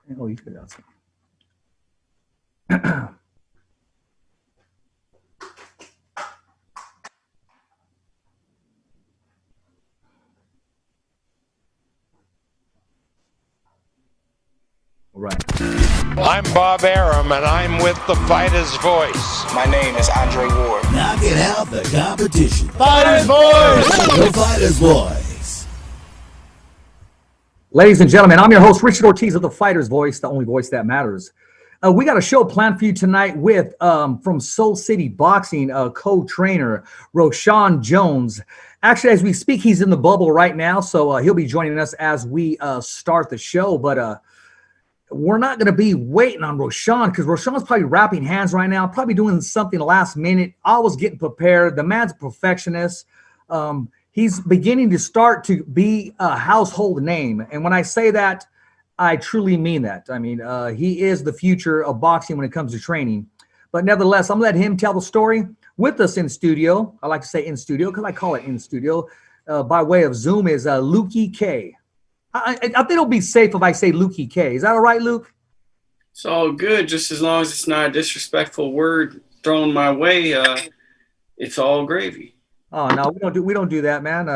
Oh, you could ask. Right. I'm Bob Arum, and I'm with the Fighter's Voice. My name is Andre Ward. Knocking out the competition. Fighter's Voice! The Fighter's Voice. Ladies and gentlemen, I'm your host, Richard Ortiz of the Fighter's Voice, the only voice that matters. We got a show planned for you tonight with, from Soul City Boxing, co-trainer Roshawn Jones. Actually, as we speak, he's in the bubble right now, so he'll be joining us as we start the show. But we're not going to be waiting on Roshawn because Roshawn's probably wrapping hands right now, probably doing something last minute, always getting prepared. The man's a perfectionist. He's beginning to start to be a household name. And when I say that, I truly mean that. I mean, he is the future of boxing when it comes to training. But nevertheless, I'm going to let him tell the story with us in studio. I like to say in studio because I call it in studio by way of Zoom is Lukey K. I think it'll be safe if I say Lukey K. Is that all right, Luke? It's all good, just as long as it's not a disrespectful word thrown my way. It's all gravy. Oh no, we don't do that, man.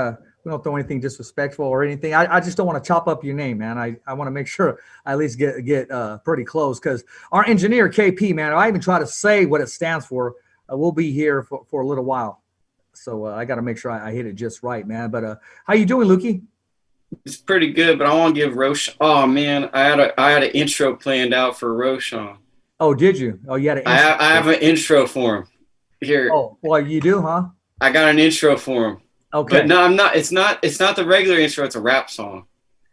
We don't throw anything disrespectful or anything. I just don't want to chop up your name, man. I want to make sure I at least get pretty close because our engineer KP, man. If I even try to say what it stands for, we'll be here for a little while. So I got to make sure I hit it just right, man. But how you doing, Lukey? It's pretty good, but I want to give Roshawn. Oh man, I had an intro planned out for Roshawn. Oh, did you? Oh, you had an intro. I have an intro for him here. Oh, well, you do, huh? I got an intro for him. Okay. But no, I'm not. It's not the regular intro. It's a rap song.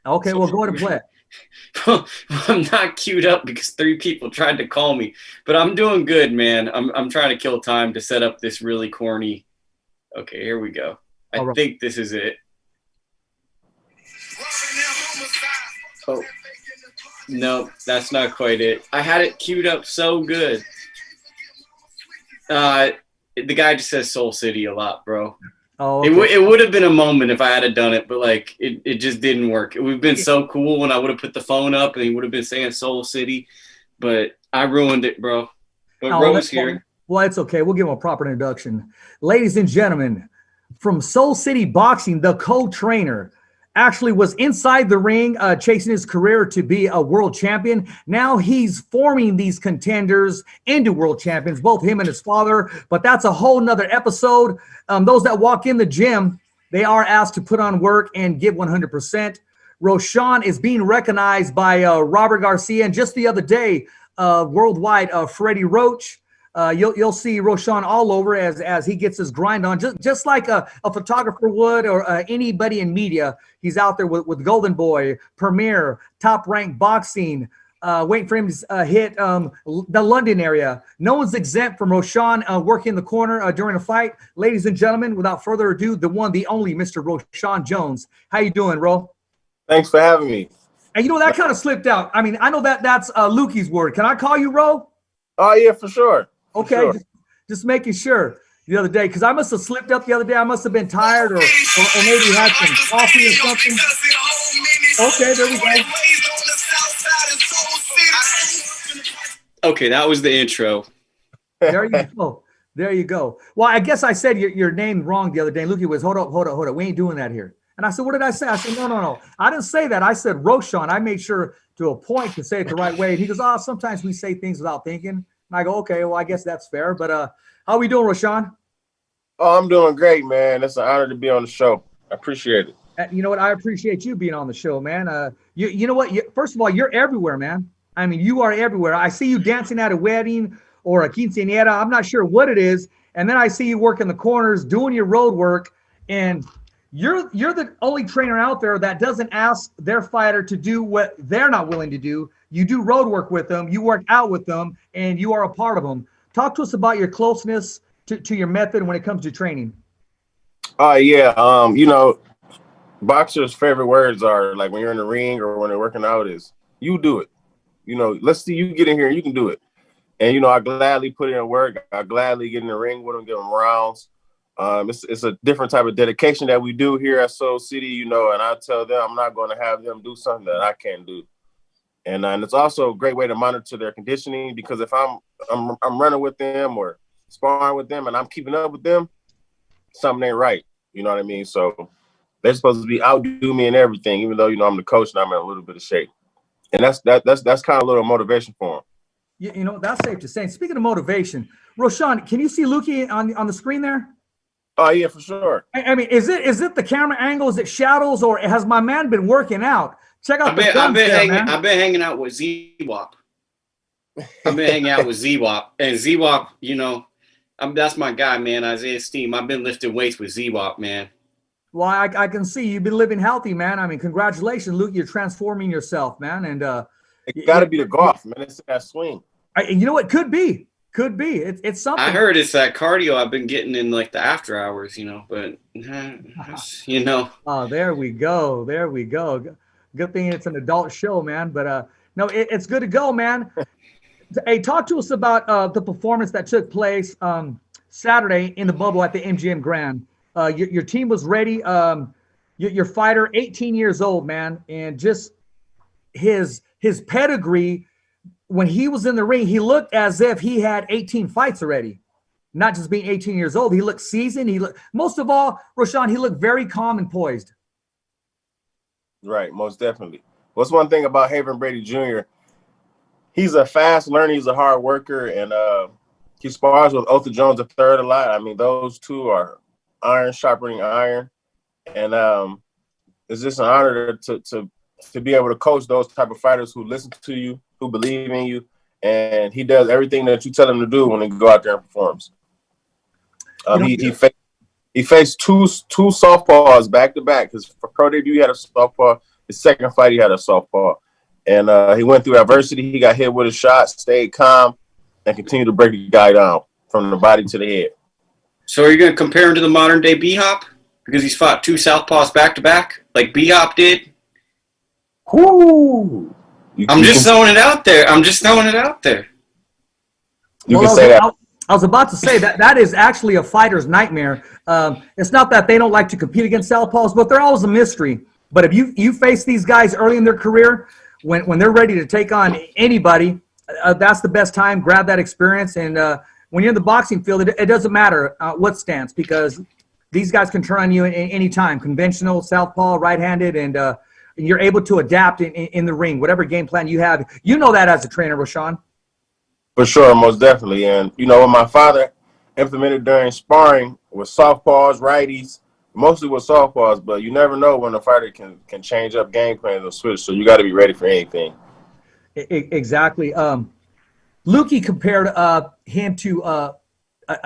Okay, well, go ahead and play it. I'm not queued up because 3 people tried to call me, but I'm doing good, man. I'm trying to kill time to set up this really corny. Okay, here we go. I think this is it. Oh, no, that's not quite it. I had it queued up so good. The guy just says Soul City a lot, bro. Oh, okay. It would have been a moment if I had done it, but like it just didn't work. It would have been so cool when I would have put the phone up and he would have been saying Soul City, but I ruined it, bro. But Rose here. Well, it's okay. We'll give him a proper introduction. Ladies and gentlemen, from Soul City Boxing, the co-trainer, actually was inside the ring chasing his career to be a world champion. Now he's forming these contenders into world champions, both him and his father. But that's a whole nother episode. Those that walk in the gym, they are asked to put on work and give 100%. Roshawn is being recognized by Robert Garcia. And just the other day, worldwide, Freddie Roach. You'll see Roshawn all over as he gets his grind on, just like a photographer would or anybody in media. He's out there with Golden Boy, Premier, Top Rank Boxing, waiting for him to hit the London area. No one's exempt from Roshawn working in the corner during a fight. Ladies and gentlemen, without further ado, the one, the only Mr. Roshawn Jones. How you doing, Ro? Thanks for having me. And you know, that kind of slipped out. I mean, I know that's Lukey's word. Can I call you Ro? Oh, yeah, for sure. Okay, sure. Just making sure the other day, because I must have slipped up the other day. I must have been tired or maybe had some coffee or something. Okay, there we go. Okay, that was the intro. There you go. There you go. Well, I guess I said your name wrong the other day. Lukey was, hold up. We ain't doing that here. And I said, what did I say? I said, no. I didn't say that. I said Roshawn. I made sure to a point to say it the right way. And he goes, sometimes we say things without thinking. And I go, okay, well, I guess that's fair. But how we doing, Roshawn? Oh, I'm doing great, man. It's an honor to be on the show. I appreciate it. You know what? I appreciate you being on the show, man. You know what? First of all, you're everywhere, man. I mean, you are everywhere. I see you dancing at a wedding or a quinceañera. I'm not sure what it is. And then I see you working the corners, doing your road work. And you're the only trainer out there that doesn't ask their fighter to do what they're not willing to do. You do road work with them, you work out with them, and you are a part of them. Talk to us about your closeness to your method when it comes to training. Yeah. You know, boxers' favorite words are like when you're in the ring or when they're working out is, you do it. You know, let's see you get in here and you can do it. And, you know, I gladly put in work. I gladly get in the ring with them, give them rounds. It's a different type of dedication that we do here at Soul City, you know, and I tell them I'm not going to have them do something that I can't do. And it's also a great way to monitor their conditioning, because if I'm running with them or sparring with them and I'm keeping up with them, something ain't right. You know what I mean? So they're supposed to be outdo me and everything, even though, you know, I'm the coach and I'm in a little bit of shape. And that's kind of a little motivation for them. You know, that's safe to say. Speaking of motivation, Roshawn, can you see Lukey on the screen there? Oh yeah, for sure. I mean, is it the camera angle? Is it shadows, or has my man been working out? Check out I've been hanging out with Z-Wop. I've been hanging out with Z-Wop. And Z-Wop, you know, that's my guy, man, Isaiah Steam. I've been lifting weights with Z-Wop, man. Well, I can see you've been living healthy, man. I mean, congratulations, Luke. You're transforming yourself, man. And it got to be the golf, man. It's that swing. You know what? Could be. It's something. I heard it's that cardio I've been getting in like the after hours, you know. But you know. Oh, there we go. Good thing it's an adult show, man. But no, it's good to go, man. Hey, talk to us about the performance that took place Saturday in the bubble at the MGM Grand. Your team was ready. Your fighter, 18 years old, man, and just his pedigree. When he was in the ring, he looked as if he had 18 fights already. Not just being 18 years old, he looked seasoned. Most of all, Roshawn, he looked very calm and poised. Right, most definitely. What's one thing about Haven Brady Jr.? He's a fast learner. He's a hard worker, and he spars with ORTIZ Jones III a lot. I mean, those two are iron sharpening iron, and it's just an honor to be able to coach those type of fighters who listen to you, who believe in you, and he does everything that you tell him to do when he go out there and performs. He faced two softballs back to back. His pro debut, he had a softball. His second fight, he had a softball, and he went through adversity. He got hit with a shot, stayed calm, and continued to break the guy down from the body to the head. So are you going to compare him to the modern day B-Hop? Because he's fought two southpaws back to back, like B-Hop did? Whoo! I'm just throwing it out there. You can say that. I was about to say that is actually a fighter's nightmare. It's not that they don't like to compete against southpaws, but they're always a mystery. But if you face these guys early in their career, when they're ready to take on anybody, that's the best time. Grab that experience. And when you're in the boxing field, it doesn't matter what stance, because these guys can turn on you any time, conventional, southpaw, right-handed, and you're able to adapt in the ring, whatever game plan you have. You know that as a trainer, Roshawn. For sure, most definitely. And, you know, what my father implemented during sparring with softpaws, righties, mostly with softpaws, but you never know when a fighter can change up game plans or switch, so you got to be ready for anything. Exactly. Lukey compared him to a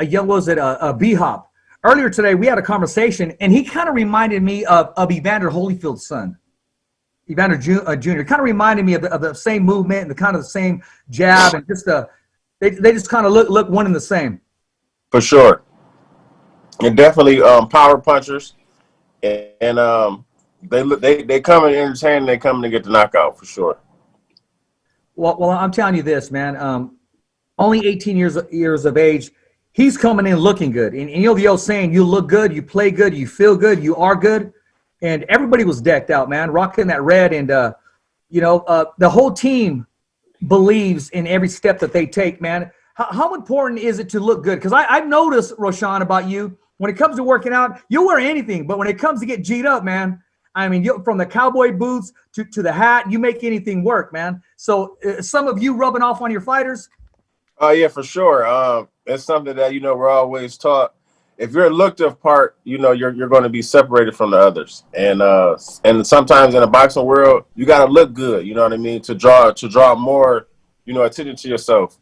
young, B-Hop. Earlier today, we had a conversation, and he kind of reminded me of Evander Holyfield's son. Evander Jr. kind of reminded me of the same movement and the kind of the same jab, and just they just kind of look one and the same. For sure. And definitely power punchers, and they come and entertain, and they come to get the knockout for sure. Well, I'm telling you this, man. Only 18 years of age, he's coming in looking good. And you know the old saying, you look good, you play good, you feel good, you are good. And everybody was decked out, man, rocking that red. And, the whole team believes in every step that they take, man. How important is it to look good? Because I've noticed, Roshawn, about you, when it comes to working out, you'll wear anything. But when it comes to get G'd up, man, I mean, from the cowboy boots to the hat, you make anything work, man. So some of you rubbing off on your fighters? Oh, yeah, for sure. It's something that, we're always taught. If you're looked the part, you're going to be separated from the others. And sometimes in the boxing world, you got to look good, you know what I mean, to draw more, attention to yourself,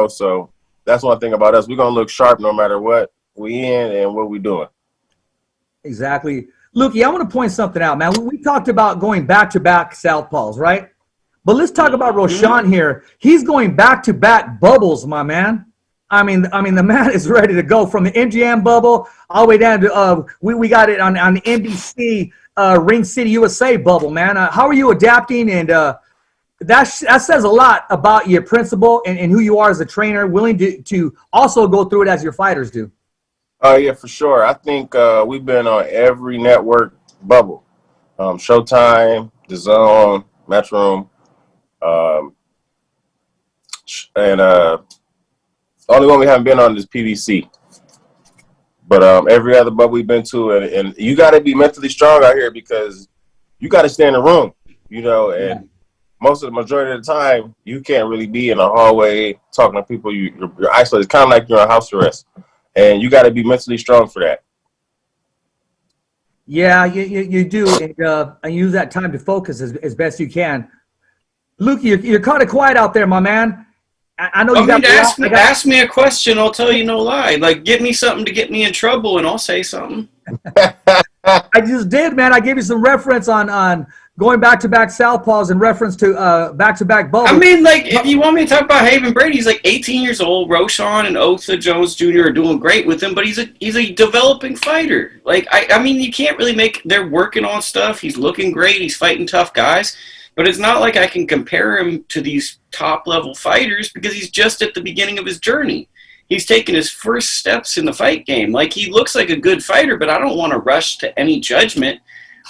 So that's one thing about us. We're going to look sharp no matter what we in and what we doing. Exactly. Lukey, I want to point something out, man. We talked about going back-to-back southpaws, right? But let's talk about Roshawn here. He's going back-to-back bubbles, my man. I mean, the man is ready to go from the MGM bubble all the way down to we got it on the NBC Ring City USA bubble, man. How are you adapting? And that says a lot about your principle and who you are as a trainer, willing to also go through it as your fighters do. Oh, yeah, for sure. I think we've been on every network bubble, Showtime, DAZN, Matchroom. And the only one we haven't been on is PVC. But every other bub we've been to, and you got to be mentally strong out here because you got to stay in the room, you know, and most of the majority of the time, you can't really be in a hallway talking to people. You're isolated. It's kind of like you're on house arrest, and you got to be mentally strong for that. Yeah, you do, and use that time to focus as best you can. Luke, you're kind of quiet out there, my man. I know you got to ask me a question. I'll tell you no lie. Like, give me something to get me in trouble, and I'll say something. I just did, man. I gave you some reference on going back-to-back southpaws in reference to back-to-back bubbles. I mean, like, if you want me to talk about Haven Brady, he's like 18 years old. Roshawn and ORTIZ Jones Jr. are doing great with him, but he's a developing fighter. Like, I mean, you can't really make – they're working on stuff. He's looking great. He's fighting tough guys. But it's not like I can compare him to these top-level fighters because he's just at the beginning of his journey. He's taking his first steps in the fight game. Like, he looks like a good fighter, but I don't want to rush to any judgment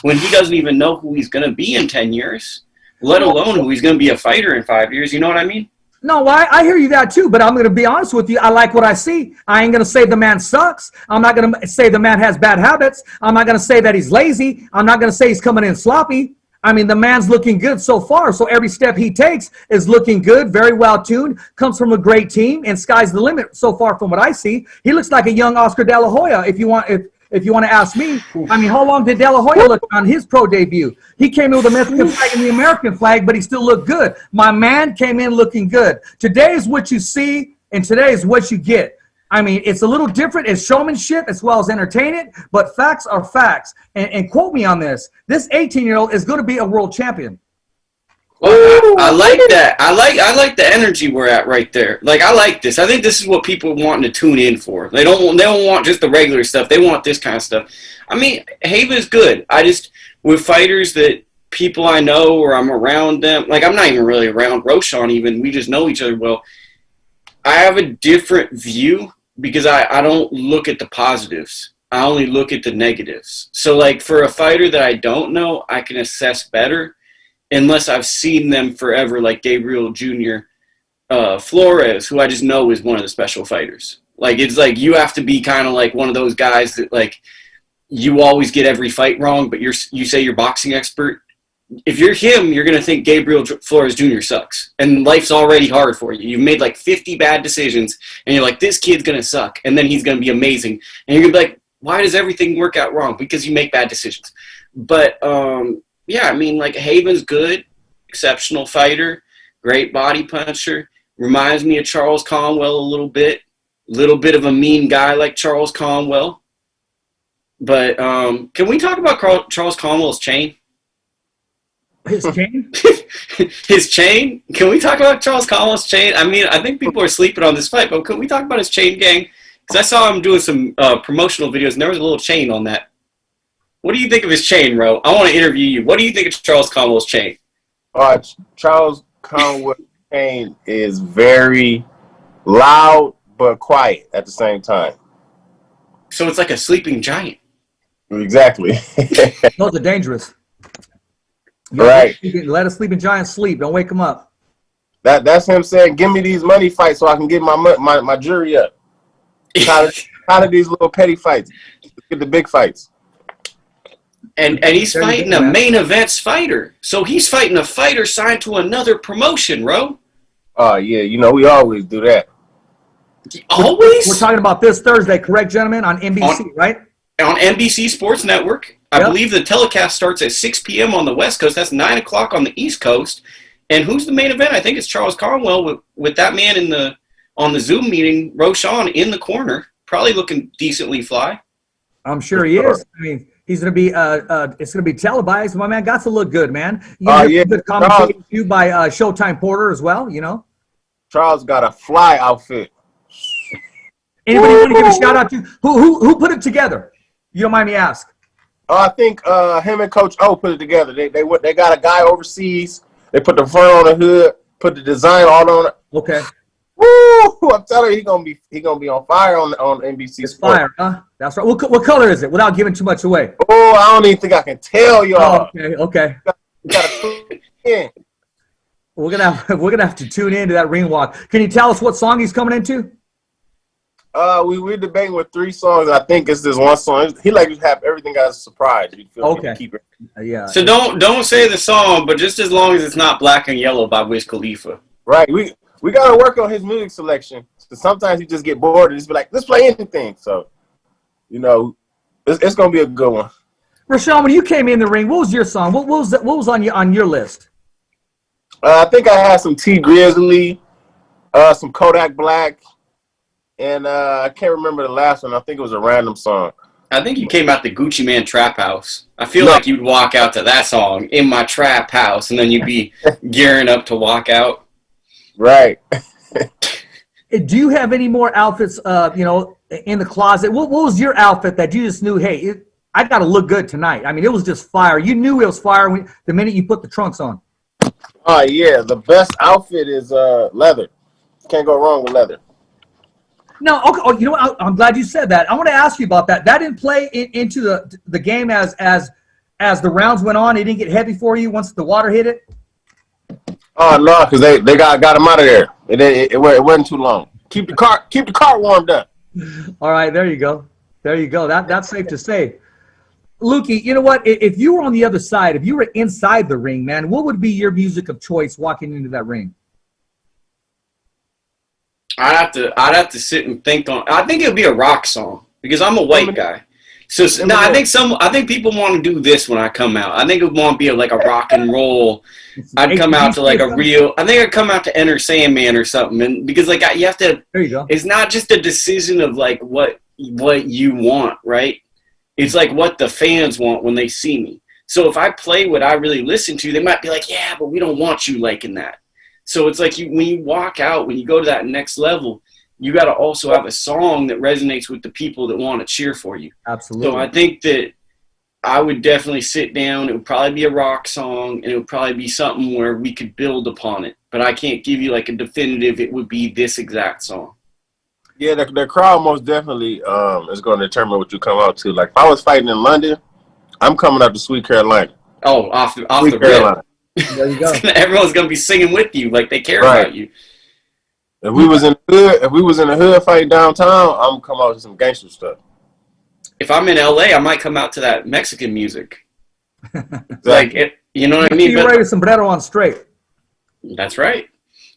when he doesn't even know who he's going to be in 10 years, let alone who he's going to be a fighter in 5 years. You know what I mean? No, I hear you that too, but I'm going to be honest with you. I like what I see. I ain't going to say the man sucks. I'm not going to say the man has bad habits. I'm not going to say that he's lazy. I'm not going to say he's coming in sloppy. I mean, the man's looking good so far, so every step he takes is looking good, very well-tuned, comes from a great team, and sky's the limit so far from what I see. He looks like a young Oscar De La Hoya, if you want to ask me. I mean, how long did De La Hoya look on his pro debut? He came in with the Mexican flag and the American flag, but he still looked good. My man came in looking good. Today is what you see, and today is what you get. I mean, it's a little different. It's showmanship as well as entertainment, but facts are facts. And quote me on this. This 18-year-old is going to be a world champion. Well, I like that. I like the energy we're at right there. Like, I like this. I think this is what people want to tune in for. They don't want just the regular stuff. They want this kind of stuff. I mean, Haven's good. I just, with fighters that people I know or I'm around them, like I'm not even really around Roshawn even. We just know each other well. I have a different view because I don't look at the positives. I only look at the negatives. So, like, for a fighter that I don't know, I can assess better unless I've seen them forever, like Gabriel Jr. Flores, who I just know is one of the special fighters. Like, it's like you have to be kind of like one of those guys that, like, you always get every fight wrong, but you say you're boxing expert. If you're him, you're going to think Gabriel Flores Jr. sucks. And life's already hard for you. You've made like 50 bad decisions, and you're like, this kid's going to suck, and then he's going to be amazing. And you're going to be like, why does everything work out wrong? Because you make bad decisions. But, yeah, I mean, like, Haven's good, exceptional fighter, great body puncher. Reminds me of Charles Conwell a little bit of a mean guy like Charles Conwell. But can we talk about Charles Conwell's chain? His chain? His chain? Can we talk about Charles Conwell's chain? I mean, I think people are sleeping on this fight, but can we talk about his chain gang? Because I saw him doing some promotional videos, and there was a little chain on that. What do you think of his chain, Ro? I want to interview you. What do you think of Charles Conwell's chain? Charles Conwell's chain is very loud but quiet at the same time. So it's like a sleeping giant. Exactly. Those are dangerous. Right. Let a sleeping giant sleep. Don't wake him up. That's him saying, "Give me these money fights so I can get my jury up." Tired of these little petty fights. Let's get the big fights. And he's fighting a main events fighter. So he's fighting a fighter signed to another promotion, Ro. Oh, yeah. You know, we always do that. Always? We're talking about this Thursday, correct, gentlemen? On NBC, right? On NBC Sports Network. I believe the telecast starts at 6 p.m. on the West Coast. That's 9 o'clock on the East Coast. And who's the main event? I think it's Charles Conwell with that man on the Zoom meeting, Roshawn in the corner, probably looking decently fly. I'm sure he is. I mean, he's going to be it's going to be televised. My man got to look good, man. Good commentating too by Showtime Porter as well, you know. Charles got a fly outfit. Anybody want to give a shout out to who put it together? You don't mind me ask? I think him and Coach O put it together. They got a guy overseas. They put the front on the hood, put the design all on it. Okay. Woo! I'm telling you, he gonna be on fire on NBC. It's fire, huh? That's right. What color is it? Without giving too much away. Oh, I don't even think I can tell y'all. Oh, okay. You gotta tune in. We're gonna have to tune into that ring walk. Can you tell us what song he's coming into? We're debating with 3 songs. I think it's this one song. He like to have everything as a surprise. You feel Okay. Keep it. Yeah. So don't say the song, but just as long as it's not Black and Yellow by Wiz Khalifa. Right. We gotta work on his music selection. So sometimes he just get bored and just be like, let's play anything. So, it's gonna be a good one. Roshawn, when you came in the ring, what was your song? What was on your list? I think I had some T Grizzly, some Kodak Black, and I can't remember the last one. I think it was a random song. I think you came out the Gucci Man Trap House. I feel like you'd walk out to that song, In My Trap House, and then you'd be gearing up to walk out. Right. Do you have any more outfits, in the closet? What was your outfit that you just knew, hey, I got to look good tonight? I mean, it was just fire. You knew it was fire the minute you put the trunks on. Oh, yeah. The best outfit is leather. Can't go wrong with leather. No, okay. Oh, you know what? I'm glad you said that. I want to ask you about that. That didn't play into the game as the rounds went on. It didn't get heavy for you once the water hit it. Oh no, because they got him out of there. It wasn't too long. Keep the car warmed up. All right, there you go. That's safe to say. Lukey, you know what? If you were on the other side, if you were inside the ring, man, what would be your music of choice walking into that ring? I'd have to sit and think on. I think it would be a rock song because I'm a white guy. So no, I think people want to do this when I come out. I think it want to be like a rock and roll. I'd come out to like a real. I think I'd come out to Enter Sandman or something, and because like you have to. There you go. It's not just a decision of like what you want, right? It's like what the fans want when they see me. So if I play what I really listen to, they might be like, yeah, but we don't want you liking that. So it's like when you walk out, when you go to that next level, you got to also have a song that resonates with the people that want to cheer for you. Absolutely. So I think that I would definitely sit down. It would probably be a rock song, and it would probably be something where we could build upon it. But I can't give you like a definitive, it would be this exact song. Yeah, the crowd most definitely is going to determine what you come out to. Like if I was fighting in London, I'm coming out to Sweet Carolina. Oh, off the Carolina. There you go. Everyone's gonna be singing with you, like they care about you. If we was in the hood fighting downtown, I'm gonna come out with some gangster stuff. If I'm in LA, I might come out to that Mexican music. Exactly. Like it, you know what I mean? You're ready with sombrero on straight. That's right.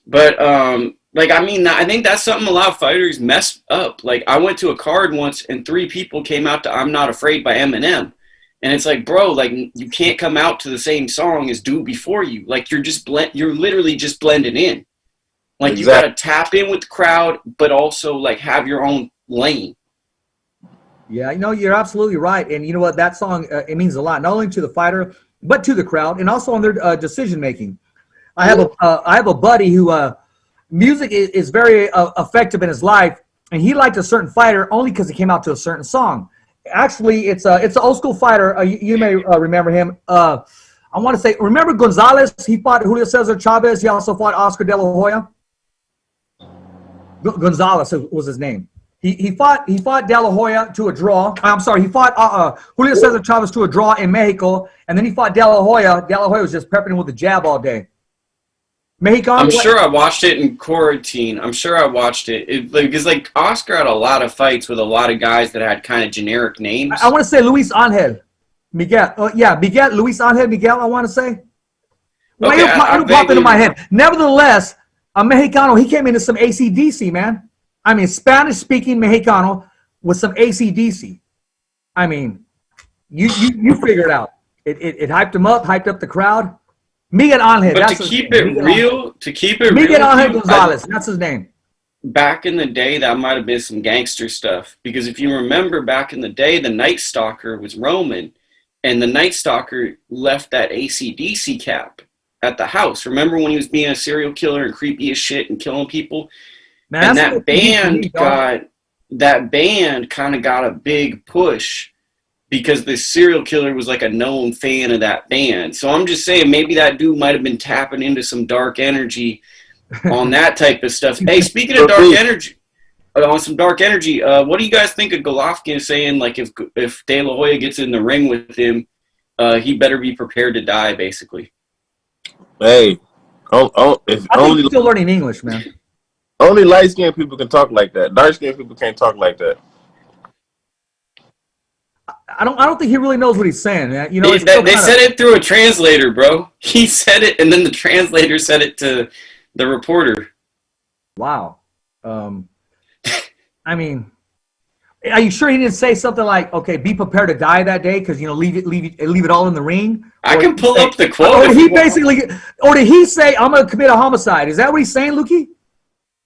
But I think that's something a lot of fighters mess up. Like I went to a card once, and 3 people came out to "I'm Not Afraid" by Eminem. And it's like, bro, like you can't come out to the same song as Dude Before You. Like you're literally just blending in. Like you got to tap in with the crowd, but also like have your own lane. Yeah, you're absolutely right. And you know what? That song, it means a lot, not only to the fighter, but to the crowd, and also on their decision making. I have a buddy who music is very effective in his life, and he liked a certain fighter only because he came out to a certain song. Actually, it's an old school fighter. You may remember him. I want to say, remember Gonzalez? He fought Julio Cesar Chavez. He also fought Oscar De La Hoya. Gonzalez was his name. He fought De La Hoya to a draw. I'm sorry, he fought Julio Cesar Chavez to a draw in Mexico, and then he fought De La Hoya. De La Hoya was just peppering him with a jab all day. I'm sure I watched it in quarantine. I'm sure I watched it. Because like Oscar had a lot of fights with a lot of guys that had kind of generic names. I want to say Luis Angel Miguel. Miguel, Luis Angel Miguel, I want to say. Well, Okay, it'll pop into my head. Nevertheless, a Mexicano, he came into some AC/DC, man. I mean, Spanish-speaking Mexicano with some AC/DC. I mean, you figure it out. It hyped him up, hyped up the crowd. Miguel Angel. But to keep it real, Miguel Angel Gonzalez, that's his name. Back in the day, that might have been some gangster stuff. Because if you remember back in the day, the Night Stalker was Roman, and the Night Stalker left that AC/DC cap at the house. Remember when he was being a serial killer and creepy as shit and killing people? Man, and that band kind of got a big push because the serial killer was like a known fan of that band. So I'm just saying maybe that dude might have been tapping into some dark energy on that type of stuff. Hey, speaking of dark energy, what do you guys think of Golovkin saying like if De La Hoya gets in the ring with him, he better be prepared to die, basically? Hey, If I think only he's still learning English, man. only light skinned people can talk like that. Dark skinned people can't talk like that. I don't think he really knows what he's saying, man. You know, they said it through a translator, bro. He said it, and then the translator said it to the reporter. Wow. I mean, are you sure he didn't say something like, "Okay, be prepared to die that day," because leave it all in the ring? I can pull up the quote. Or did he say, "I'm gonna commit a homicide"? Is that what he's saying, Lukey?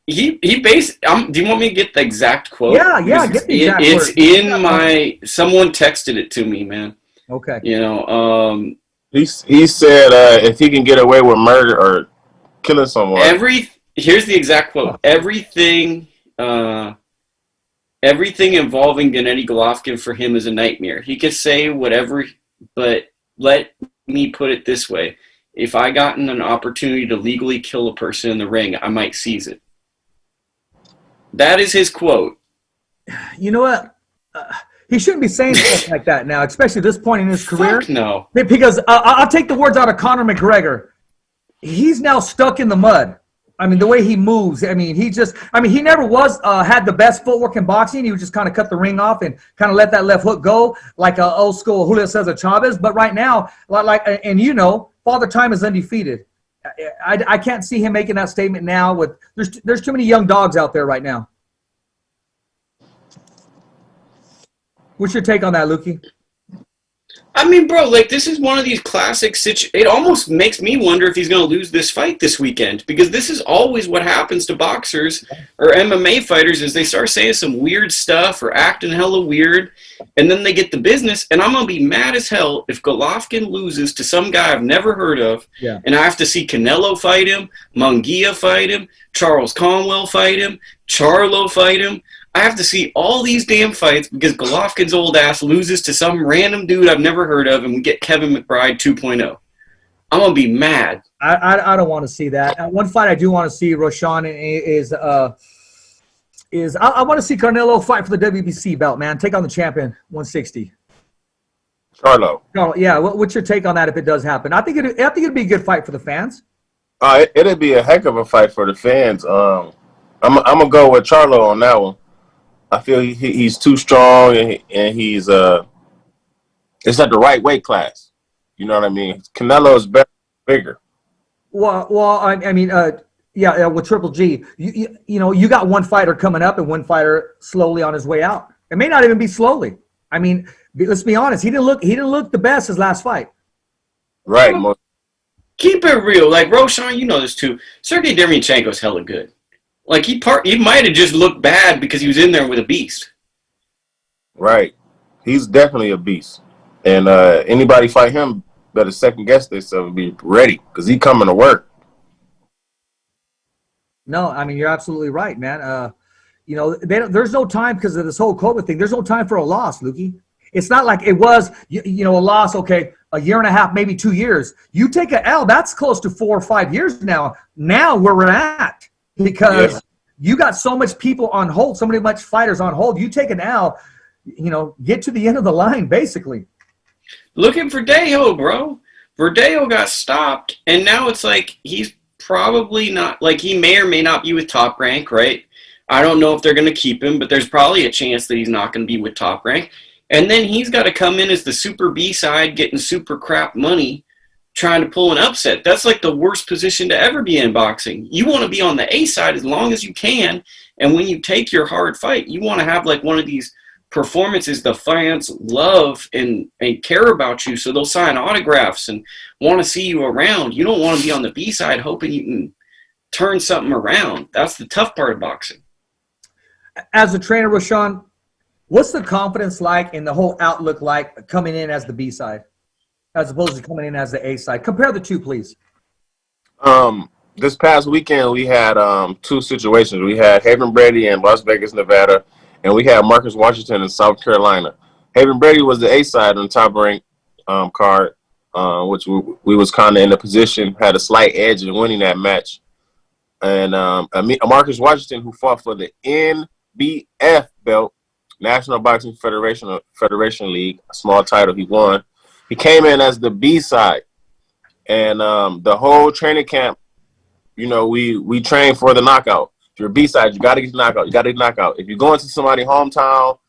He basically. Do you want me to get the exact quote? Yeah, get the exact It's word. in my. Someone texted it to me, man. Okay. You know, he said if he can get away with murder or killing someone. Here's the exact quote. Everything involving Gennady Golovkin for him is a nightmare. He could say whatever, but let me put it this way: if I gotten an opportunity to legally kill a person in the ring, I might seize it. That is his quote. You know what? He shouldn't be saying stuff like that now, especially at this point in his career. Fuck no. Because I'll take the words out of Conor McGregor. He's now stuck in the mud. I mean, the way he moves. I mean, he never was had the best footwork in boxing. He would just kind of cut the ring off and kind of let that left hook go like old school Julio Cesar Chavez. But right now, Father Time is undefeated. I can't see him making that statement now. There's too many young dogs out there right now. What's your take on that, Lukey? I mean, bro, like, this is one of these classic it almost makes me wonder if he's going to lose this fight this weekend, because this is always what happens to boxers or MMA fighters is they start saying some weird stuff or acting hella weird, and then they get the business, and I'm going to be mad as hell if Golovkin loses to some guy I've never heard of, and I have to see Canelo fight him, Munguia fight him, Charles Conwell fight him, Charlo fight him. I have to see all these damn fights because Golovkin's old ass loses to some random dude I've never heard of, and we get Kevin McBride 2.0. I'm going to be mad. I don't want to see that. One fight I do want to see, Roshawn, is I want to see Canelo fight for the WBC belt, man. Take on the champion, 160. Charlo. Yeah, what's your take on that if it does happen? I think it'd be a good fight for the fans. It'd be a heck of a fight for the fans. I'm going to go with Charlo on that one. I feel he's too strong, and he's it's at the right weight class. You know what I mean? Canelo is better, bigger. Well, I mean, with Triple G, you got one fighter coming up and one fighter slowly on his way out. It may not even be slowly. I mean, let's be honest. He didn't look the best his last fight. Right. Keep it real, like Roshawn. You know this too. Sergey Derevyanchenko's hella good. Like, he might have just looked bad because he was in there with a beast. Right. He's definitely a beast. And anybody fight him better second guess themselves and be ready because he coming to work. No, I mean, you're absolutely right, man. There's no time because of this whole COVID thing. There's no time for a loss, Lukey. It's not like it was, a loss, okay, a year and a half, maybe 2 years. You take an L, that's close to 4 or 5 years now. Now where we're at. Because you got so much people on hold, so many much fighters on hold. You take an L, get to the end of the line, basically. Look at Verdeo, bro. Verdeo got stopped, and now it's like he's probably not, like, he may or may not be with Top Rank, right? I don't know if they're going to keep him, but there's probably a chance that he's not going to be with Top Rank. And then he's got to come in as the super B side, getting super crap money, trying to pull an upset. That's like the worst position to ever be in boxing. You want to be on the A side as long as you can, and when you take your hard fight, you want to have like one of these performances the fans love and care about you, so they'll sign autographs and want to see you around. You don't want to be on the B side hoping you can turn something around. That's the tough part of boxing. As a trainer, Roshawn, what's the confidence like and the whole outlook like coming in as the B side as opposed to coming in as the A side? Compare the two, please. This past weekend, we had two situations. We had Haven Brady in Las Vegas, Nevada, and we had Marcus Washington in South Carolina. Haven Brady was the A side on the top rank card, which we was kind of in a position, had a slight edge in winning that match. And Marcus Washington, who fought for the NBF belt, National Boxing Federation League, a small title he won. He came in as the B side, and the whole training camp, you know, we train for the knockout. If you're a B-side, you got to get the knockout. You got to get the knockout. If you go into somebody's hometown,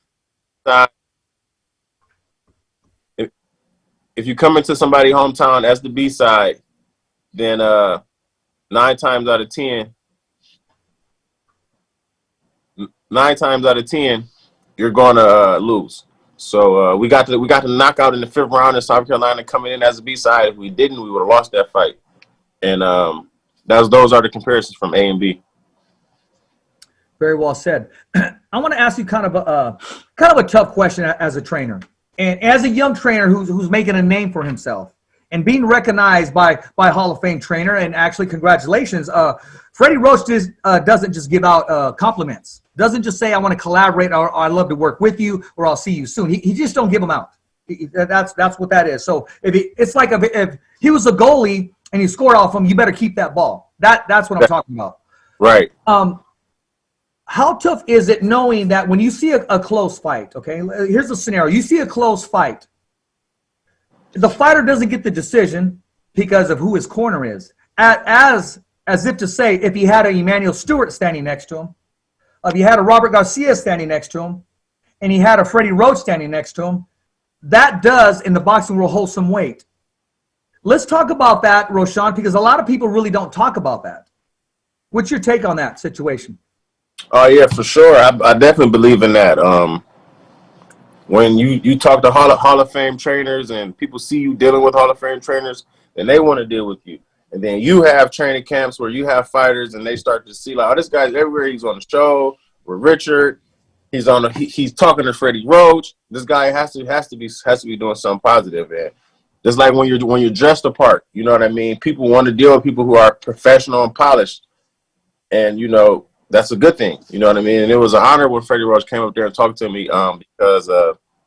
if you come into somebody's hometown as the B-side, then 9 times out of 10, you're going to lose. So we got the knockout in the 5th round in South Carolina coming in as a B-side. If we didn't, we would have lost that fight. And those are the comparisons from A and B. Very well said. I want to ask you kind of a tough question as a trainer, and as a young trainer who's making a name for himself and being recognized by Hall of Fame trainer. And actually, congratulations, Freddie Roach doesn't just give out compliments. Doesn't just say I want to collaborate or I love to work with you or I'll see you soon. He just don't give them out. That's what that is. So it's like if he was a goalie and you scored off him, you better keep that ball. That's what I'm talking about. Right. How tough is it knowing that when you see a close fight, okay, here's the scenario. You see a close fight. The fighter doesn't get the decision because of who his corner is. As if to say, if he had a Emmanuel Stewart standing next to him, if he had a Robert Garcia standing next to him, and he had a Freddie Roach standing next to him, that does, in the boxing world, hold some weight. Let's talk about that, Roshawn, because a lot of people really don't talk about that. What's your take on that situation? Oh, yeah, for sure. I definitely believe in that. When you talk to Hall of Fame trainers and people see you dealing with Hall of Fame trainers, then they want to deal with you. And then you have training camps where you have fighters and they start to see, like, oh, this guy's everywhere. He's on the show with Richard. He's talking to Freddie Roach. This guy has to be doing something positive. And just like when you're dressed the part, you know what I mean? People want to deal with people who are professional and polished. And, you know, that's a good thing. You know what I mean? And it was an honor when Freddie Roach came up there and talked to me because,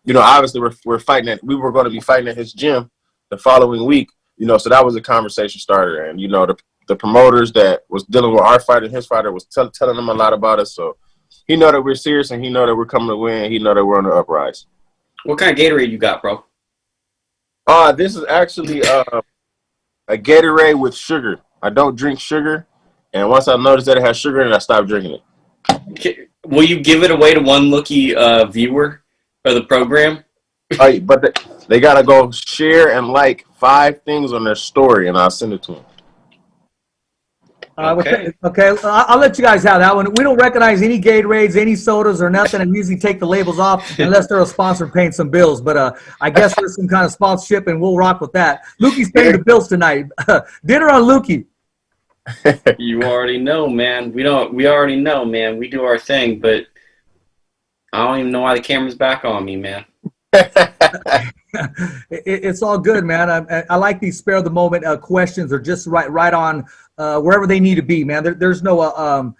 you know, obviously we were going to be fighting at his gym the following week, you know, so that was a conversation starter. And, you know, the promoters that was dealing with our fighter and his fighter was telling them a lot about us. So he know that we're serious and he know that we're coming to win. He know that we're on the uprise. What kind of Gatorade you got, bro? This is actually a Gatorade with sugar. I don't drink sugar. And once I noticed that it has sugar in it, I stopped drinking it. Will you give it away to one lucky viewer of the program? But they got to go share and like 5 things on their story, and I'll send it to them. Okay. I'll let you guys have that one. We don't recognize any Gatorades, any sodas, or nothing, and usually take the labels off unless they're a sponsor paying some bills. But I guess there's some kind of sponsorship, and we'll rock with that. Lukey's paying the bills tonight. Dinner on Lukey. You already know, man. We already know, man. We do our thing, but I don't even know why the camera's back on me, man. It's all good, man. I like these spare the moment questions. They're just right on wherever they need to be, man. There's no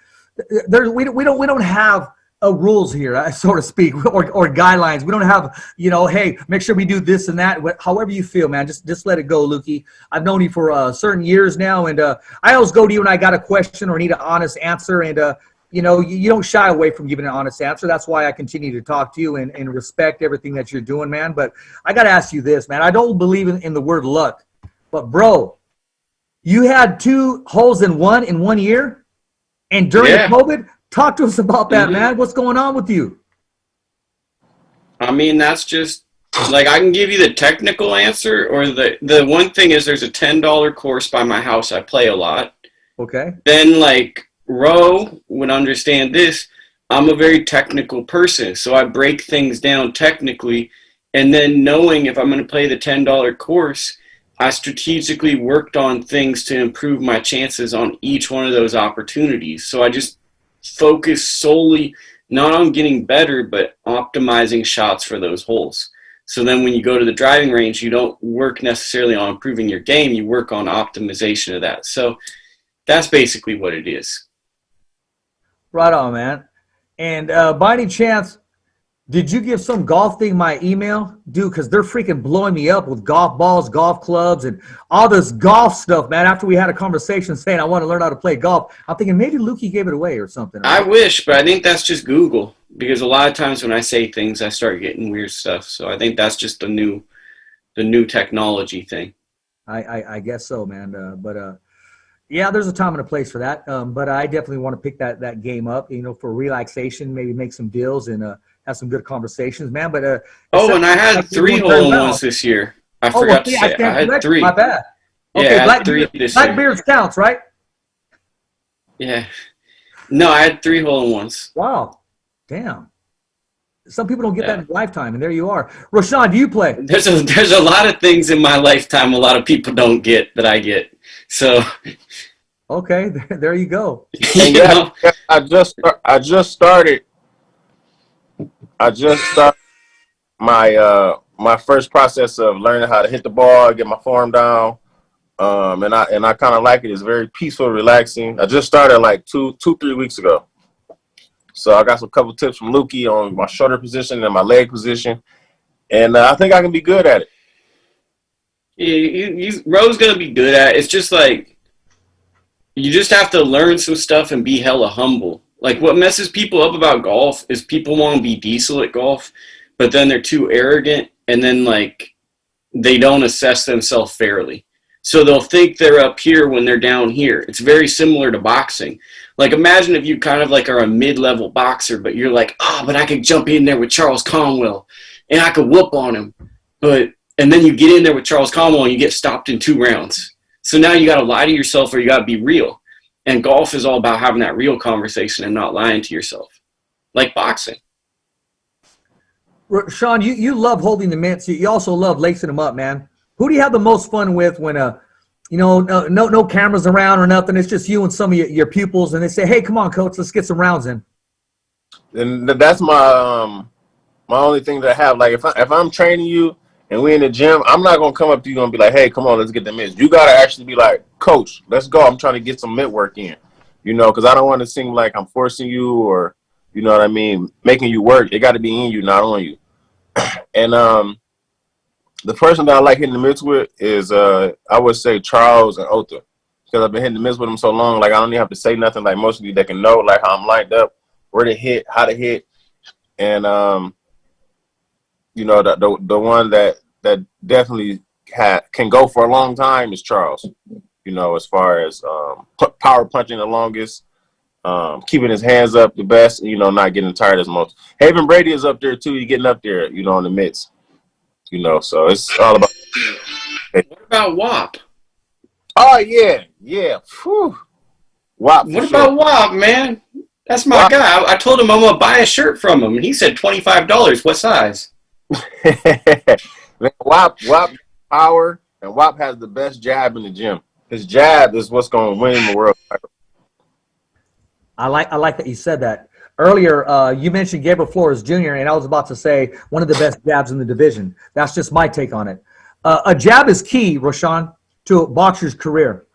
we don't have rules here, so to speak, or guidelines. We don't have, you know, hey, make sure we do this and that. However you feel, man, just let it go, Lukey. I've known you for certain years now, and I always go to you when I got a question or need an honest answer, and you know, you don't shy away from giving an honest answer. That's why I continue to talk to you and respect everything that you're doing, man. But I got to ask you this, man. I don't believe in the word luck, but bro, you had 2 holes in 1 year, and during COVID. Talk to us about that, man. What's going on with you? I mean, that's just, like, I can give you the technical answer, or the one thing is there's a $10 course by my house. I play a lot. Okay. Then, like, Ro would understand this. I'm a very technical person, so I break things down technically, and then knowing if I'm going to play the $10 course, I strategically worked on things to improve my chances on each one of those opportunities. So I just focus solely not on getting better, but optimizing shots for those holes. So then when you go to the driving range, you don't work necessarily on improving your game, you work on optimization of that. So that's basically what it is. Right on, man. And by any chance, did you give some golf thing my email? Dude, because they're freaking blowing me up with golf balls, golf clubs, and all this golf stuff, man. After we had a conversation saying I want to learn how to play golf, I'm thinking maybe Lukey gave it away or something. I wish, but I think that's just Google. Because a lot of times when I say things, I start getting weird stuff. So I think that's just the new technology thing. I guess so, man. But Yeah, there's a time and a place for that. But I definitely want to pick that game up, for relaxation, maybe make some deals and have some good conversations, man. But and I had 3 hole-in-ones this year. I forgot to say, I had 3. My bad. Yeah, okay, I had 3 this year. Blackbeard's counts, right? Yeah. No, I had 3 hole-in-ones. Wow. Damn. Some people don't get that in a lifetime, and there you are. Roshawn, do you play? There's a lot of things in my lifetime a lot of people don't get that I get. So. Okay, there you go. Yeah, I just started my first process of learning how to hit the ball, get my form down, and I kind of like it. It's very peaceful, relaxing. I just started like 3 weeks ago. So I got some couple tips from Lukey on my shoulder position and my leg position, and I think I can be good at it. Yeah, Ro's gonna be good at it. It's just like you just have to learn some stuff and be hella humble. Like what messes people up about golf is people want to be diesel at golf, but then they're too arrogant, and then like they don't assess themselves fairly. So they'll think they're up here when they're down here. It's very similar to boxing. Like, imagine if you kind of like are a mid-level boxer, but you're like, but I could jump in there with Charles Conwell, and I could whoop on him. And then you get in there with Charles Conwell, and you get stopped in 2 rounds. So now you got to lie to yourself, or you got to be real. And golf is all about having that real conversation and not lying to yourself, like boxing. Sean, you love holding the mitts. You also love lacing them up, man. Who do you have the most fun with when no cameras around or nothing? It's just you and some of your pupils, and they say, "Hey, come on, coach, let's get some rounds in." And that's my only thing that I have. Like if I'm training you and we in the gym, I'm not gonna come up to you and be like, "Hey, come on, let's get the mitts." You gotta actually be like, "Coach, let's go. I'm trying to get some mitt work in," because I don't want to seem like I'm forcing you or what I mean, making you work. It got to be in you, not on you. And the person that I like hitting the mitts with is I would say Charles and Ota, because I've been hitting the mitts with them so long. Like I don't even have to say nothing. Like most of you, they can know like how I'm lined up, where to hit, how to hit, and the one that definitely can go for a long time is Charles. As far as power punching the longest, keeping his hands up the best, not getting tired as much. Haven Brady is up there too. He's getting up there, on the mitts. So it's all about. What about WAP? Oh yeah. Whew. WAP. What about WAP, man? That's my WAP. guy. I told him I'm gonna buy a shirt from him, and he said $25. What size? WAP power, and WAP has the best jab in the gym. His jab is what's going to win the world title. I like that you said that. Earlier, you mentioned Gabriel Flores Jr., and I was about to say one of the best jabs in the division. That's just my take on it. A jab is key, Roshawn, to a boxer's career.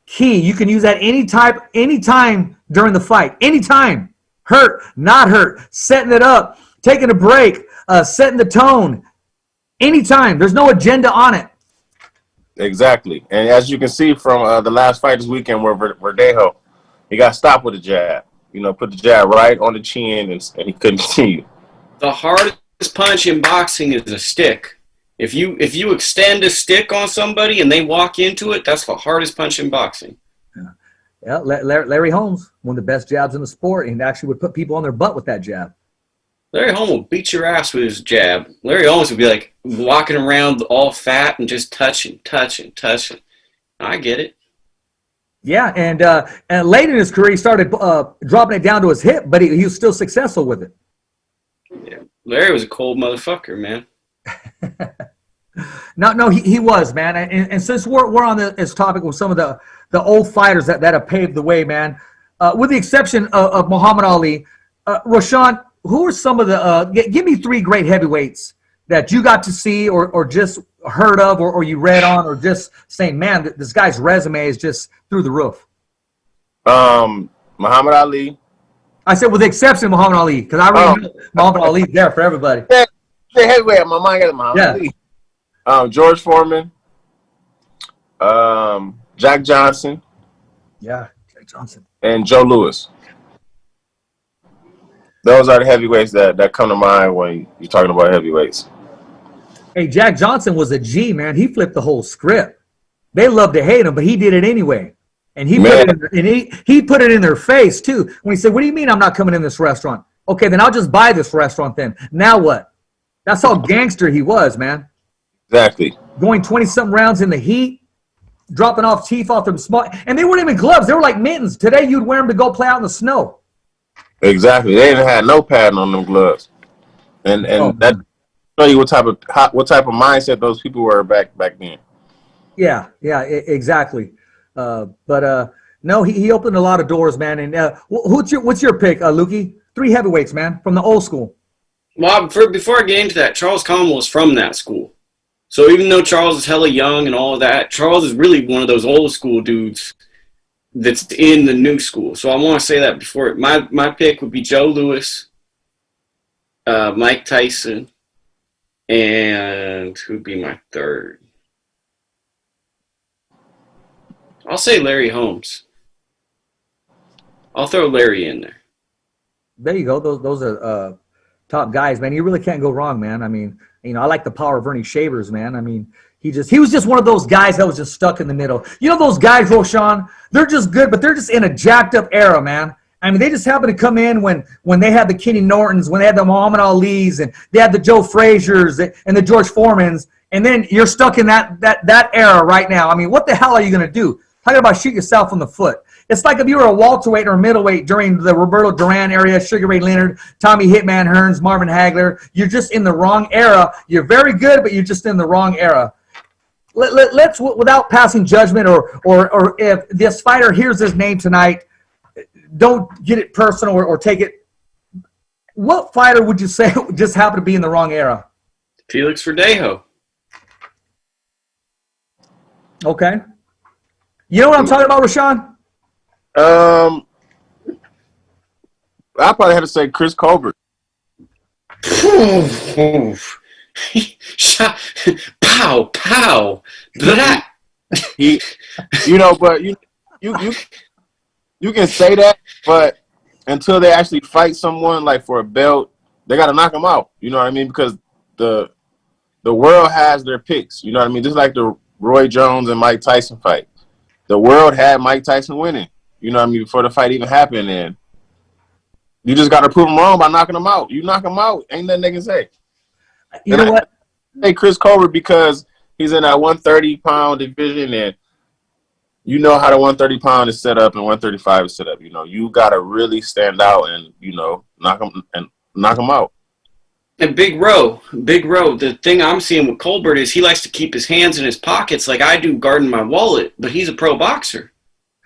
Key. You can use that anytime during the fight. Anytime. Hurt, not hurt, setting it up, taking a break, setting the tone. Anytime. There's no agenda on it. Exactly. And as you can see from the last fight this weekend where Verdejo, he got stopped with a jab. Put the jab right on the chin, and he couldn't continue. The hardest punch in boxing is a stick. If you extend a stick on somebody and they walk into it, that's the hardest punch in boxing. Yeah, Larry Holmes, one of the best jabs in the sport, and actually would put people on their butt with that jab. Larry Holmes will beat your ass with his jab. Larry Holmes would be like walking around all fat and just touching. I get it. Yeah, and late in his career, he started dropping it down to his hip, but he was still successful with it. Yeah, Larry was a cold motherfucker, man. No, he was, man. And since we're on this topic with some of the old fighters that have paved the way, man, with the exception of Muhammad Ali, Roshawn, who are some of the give me 3 great heavyweights that you got to see or just heard of or you read on or just saying, man, this guy's resume is just through the roof? Muhammad Ali. I said with the exception of Muhammad Ali, because I really know Muhammad Ali there for everybody. Yeah, heavyweight. My mind got Muhammad Ali. George Foreman. Jack Johnson. Yeah, Jack Johnson. And Joe Louis. Those are the heavyweights that come to mind when you're talking about heavyweights. Hey, Jack Johnson was a G, man. He flipped the whole script. They loved to hate him, but he did it anyway. And he put it in their face too. When he said, "What do you mean I'm not coming in this restaurant?" Okay, then I'll just buy this restaurant then. Now what? That's how gangster he was, man. Exactly. Going 20-something rounds in the heat, dropping off teeth off them small, and they weren't even gloves. They were like mittens. Today you'd wear them to go play out in the snow. Exactly. They didn't have no padding on them gloves, and that show you what type of mindset those people were back then. Yeah, exactly. No, he opened a lot of doors, man. And what's your pick, Lukey? 3 heavyweights, man, from the old school. Well, before I get into that, Charles Conwell was from that school. So even though Charles is hella young and all of that, Charles is really one of those old school dudes that's in the new school. So I want to say that before. My pick would be Joe Louis, Mike Tyson, and who'd be my third? I'll say Larry Holmes. I'll throw Larry in there. There you go. Those are top guys, man. You really can't go wrong, man. I mean, I like the power of Ernie Shavers, man. I mean, he was just one of those guys that was just stuck in the middle. You know those guys, Roshawn? They're just good, but they're just in a jacked up era, man. I mean, they just happened to come in when they had the Kenny Nortons, when they had the Muhammad Ali's, and they had the Joe Frazier's and the George Foremans, and then you're stuck in that era right now. I mean, what the hell are you going to do? Talking about shoot yourself in the foot. It's like if you were a welterweight or a middleweight during the Roberto Duran area, Sugar Ray Leonard, Tommy Hitman Hearns, Marvin Hagler. You're just in the wrong era. You're very good, but you're just in the wrong era. Let's, without passing judgment or if this fighter hears his name tonight, don't get it personal or take it. What fighter would you say just happened to be in the wrong era? Felix Verdejo. Okay. You know what I'm talking about, Roshawn? I probably had to say Chris Colbert. Pow, pow. Blah. But you can say that, but until they actually fight someone like for a belt, they got to knock them out. You know what I mean? Because the world has their picks. You know what I mean? Just like the Roy Jones and Mike Tyson fight. The world had Mike Tyson winning. You know what I mean? Before the fight even happened, and you just got to prove them wrong by knocking them out. You knock them out, ain't nothing they can say. You know what? I say Chris Colbert because he's in that 130-pound division, and you know how the 130-pound is set up and 135 is set up. You know, you got to really stand out and knock them out. And Big Row, the thing I'm seeing with Colbert is he likes to keep his hands in his pockets like I do guarding my wallet, but he's a pro boxer.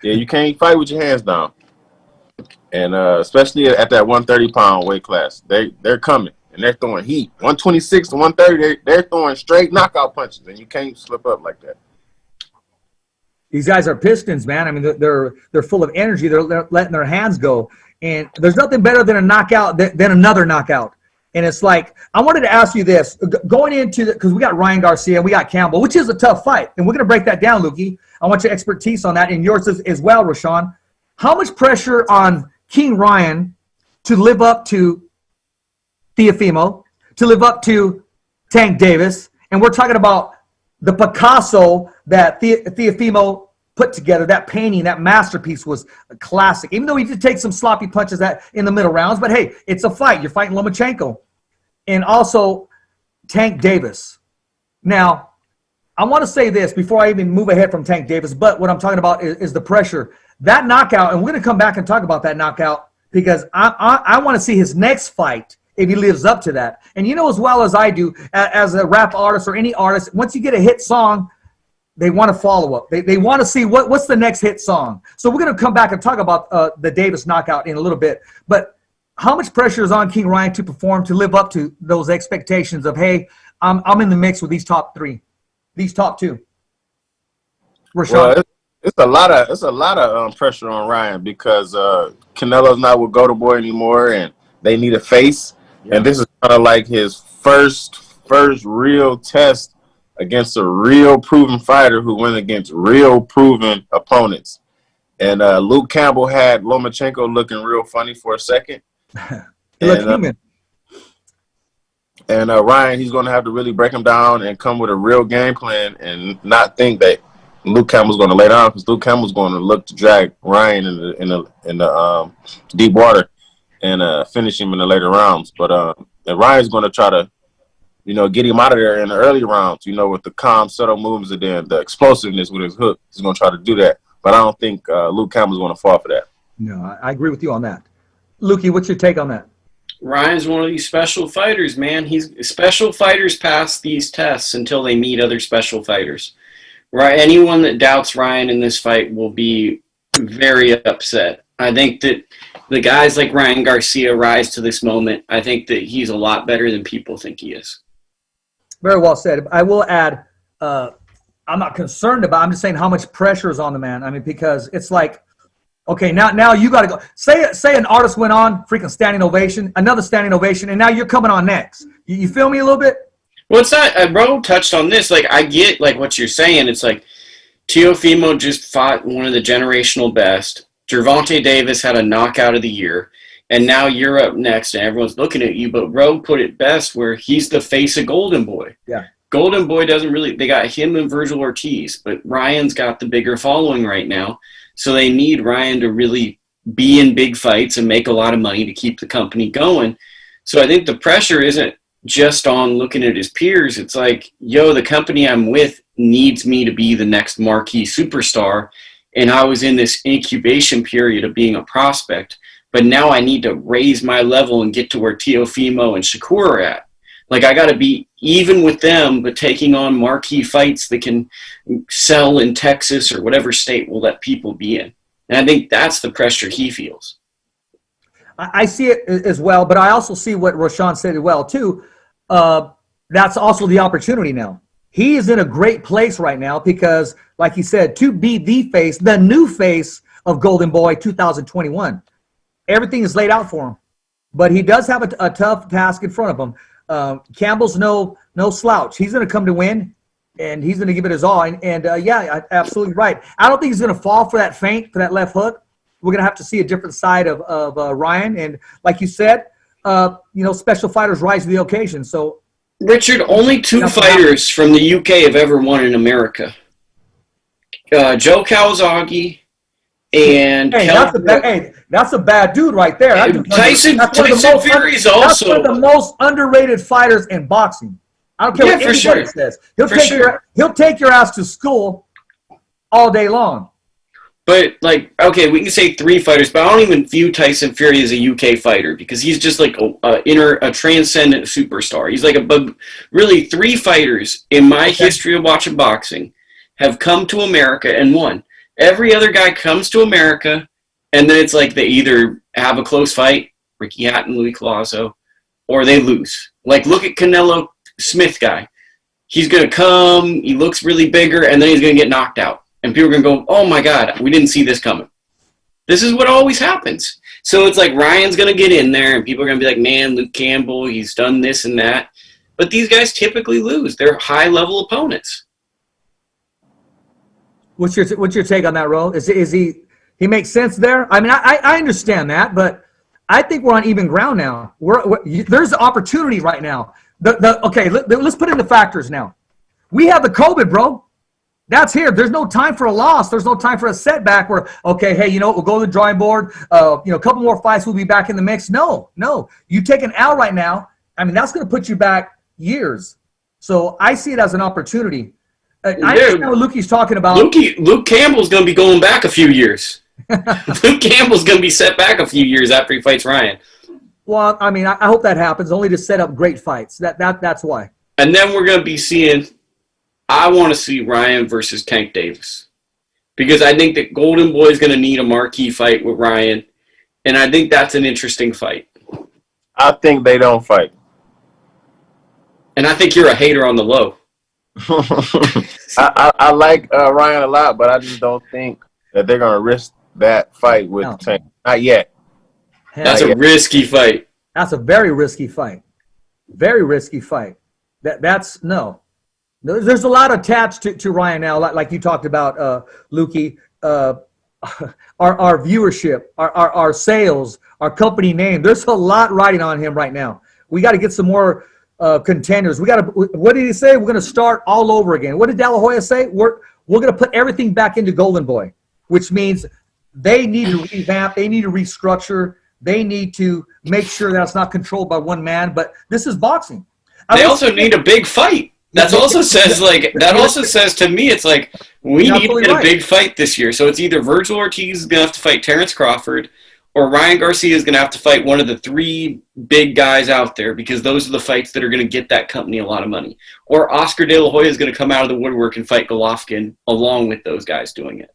Yeah, you can't fight with your hands down. And especially at that 130-pound weight class. They're coming, and they're throwing heat. 126 to 130, they're throwing straight knockout punches, and you can't slip up like that. These guys are Pistons, man. I mean, they're full of energy. They're letting their hands go. And there's nothing better than a knockout than another knockout. And it's like, I wanted to ask you this. Going into because we got Ryan Garcia, we got Campbell, which is a tough fight. And we're going to break that down, Lukey. I want your expertise on that and yours as well, Roshawn. How much pressure on King Ryan to live up to Teofimo, to live up to Tank Davis? And we're talking about the Picasso that Teofimo put together, that painting, that masterpiece was a classic. Even though he did take some sloppy punches in the middle rounds, but hey, it's a fight. You're fighting Lomachenko. And also Tank Davis. Now, I want to say this before I even move ahead from Tank Davis, but what I'm talking about is the pressure. That knockout, and we're going to come back and talk about that knockout because I want to see his next fight if he lives up to that. And you know as well as I do, as a rap artist or any artist, once you get a hit song, they want to follow up. They want to see what's the next hit song. So we're going to come back and talk about the Davis knockout in a little bit. But how much pressure is on King Ryan to perform, to live up to those expectations of, hey, I'm in the mix with these top three, these top two? Roshawn. Well, it's a lot of pressure on Ryan because Canelo's not with Golden Boy anymore, and they need a face. Yeah. And this is kind of like his first real test against a real proven fighter who went against real proven opponents. And Luke Campbell had Lomachenko looking real funny for a second. And Ryan, he's going to have to really break him down and come with a real game plan and not think that Luke Campbell's going to lay down because Luke Campbell's going to look to drag Ryan in the deep water and finish him in the later rounds. But and Ryan's going to try to, get him out of there in the early rounds, with the calm, subtle moves and then the explosiveness with his hook. He's going to try to do that. But I don't think Luke Campbell's going to fall for that. No, I agree with you on that. Lukey, what's your take on that? Ryan's one of these special fighters, man. Special fighters pass these tests until they meet other special fighters. Right? Anyone that doubts Ryan in this fight will be very upset. I think that the guys like Ryan Garcia rise to this moment. I think that he's a lot better than people think he is. Very well said. I will add, I'm not concerned about. I'm just saying how much pressure is on the man. I mean, because it's like, okay, now you got to go. Say an artist went on, freaking standing ovation, another standing ovation, and now you're coming on next. You feel me a little bit? Well, it's not. Bro touched on this. Like, I get like what you're saying. It's like Teofimo just fought one of the generational best. Gervonta Davis had a knockout of the year, and now you're up next, and everyone's looking at you. But Bro put it best, where he's the face of Golden Boy. Yeah. Golden Boy doesn't really. They got him and Virgil Ortiz, but Ryan's got the bigger following right now. So they need Ryan to really be in big fights and make a lot of money to keep the company going. So I think the pressure isn't just on looking at his peers. It's like, yo, the company I'm with needs me to be the next marquee superstar. And I was in this incubation period of being a prospect. But now I need to raise my level and get to where Teofimo and Shakur are at. Like, I got to be even with them, but taking on marquee fights that can sell in Texas or whatever state will let people be in. And I think that's the pressure he feels. I see it as well, but I also see what Roshawn said as well, too. That's also the opportunity now. He is in a great place right now because, like he said, to be the face, the new face of Golden Boy 2021. Everything is laid out for him. But he does have a tough task in front of him. Campbell's no slouch. He's going to come to win, and he's going to give it his all. And yeah, absolutely right. I don't think he's going to fall for that feint, for that left hook. We're going to have to see a different side of Ryan. And like you said, special fighters rise to the occasion. So, Richard, only two fighters from the UK have ever won in America. Joe Kawasaki and that's a bad dude right there. Tyson Fury's also that's one of the most underrated fighters in boxing. I don't care what anybody says. He'll take your ass to school all day long. But, like, okay, we can say three fighters, but I don't even view Tyson Fury as a UK fighter because he's just like a transcendent superstar. He's like really three fighters in my history of watching boxing have come to America and won. Every other guy comes to America, and then it's like they either have a close fight, Ricky Hatton, Louis Collazo, or they lose. Like, look at Canelo Smith guy. He's going to come, he looks really bigger, and then he's going to get knocked out. And people are going to go, oh, my God, we didn't see this coming. This is what always happens. So it's like Ryan's going to get in there, and people are going to be like, man, Luke Campbell, he's done this and that. But these guys typically lose. They're high-level opponents. What's your take on that, Ro? Is he makes sense there? I mean, I understand that, but I think we're on even ground now. There's opportunity right now. Okay, let's put in the factors now. We have the COVID, bro. That's here. There's no time for a loss. There's no time for a setback where, okay, hey, we'll go to the drawing board. A couple more fights, we'll be back in the mix. No. You take an L right now. I mean, that's going to put you back years. So I see it as an opportunity. I understand what Lukey's talking about. Luke Campbell's going to be going back a few years. Luke Campbell's going to be set back a few years after he fights Ryan. Well, I mean, I hope that happens, only to set up great fights. That's why. And then we're going to be seeing – I want to see Ryan versus Tank Davis because I think that Golden Boy is going to need a marquee fight with Ryan, and I think that's an interesting fight. I think they don't fight. And I think you're a hater on the low. I like Ryan a lot, but I just don't think that they're going to risk that fight with Tank. Not yet. That's a risky fight. That's a very risky fight. Very risky fight. That's no. There's a lot attached to Ryan now, like you talked about, Lukey. Our viewership, our sales, our company name. There's a lot riding on him right now. We got to get some more contenders. What did he say? We're going to start all over again. What did De La Hoya say? We're we're going to put everything back into Golden Boy, which means they need to revamp, they need to restructure, they need to make sure that it's not controlled by one man. But this is boxing. They also need a big fight. That also says to me, it's like, we need to get a big fight this year. So it's either Virgil Ortiz is going to have to fight Terrence Crawford, or Ryan Garcia is going to have to fight one of the 3 big guys out there, because those are the fights that are going to get that company a lot of money. Or Oscar De La Hoya is going to come out of the woodwork and fight Golovkin along with those guys doing it.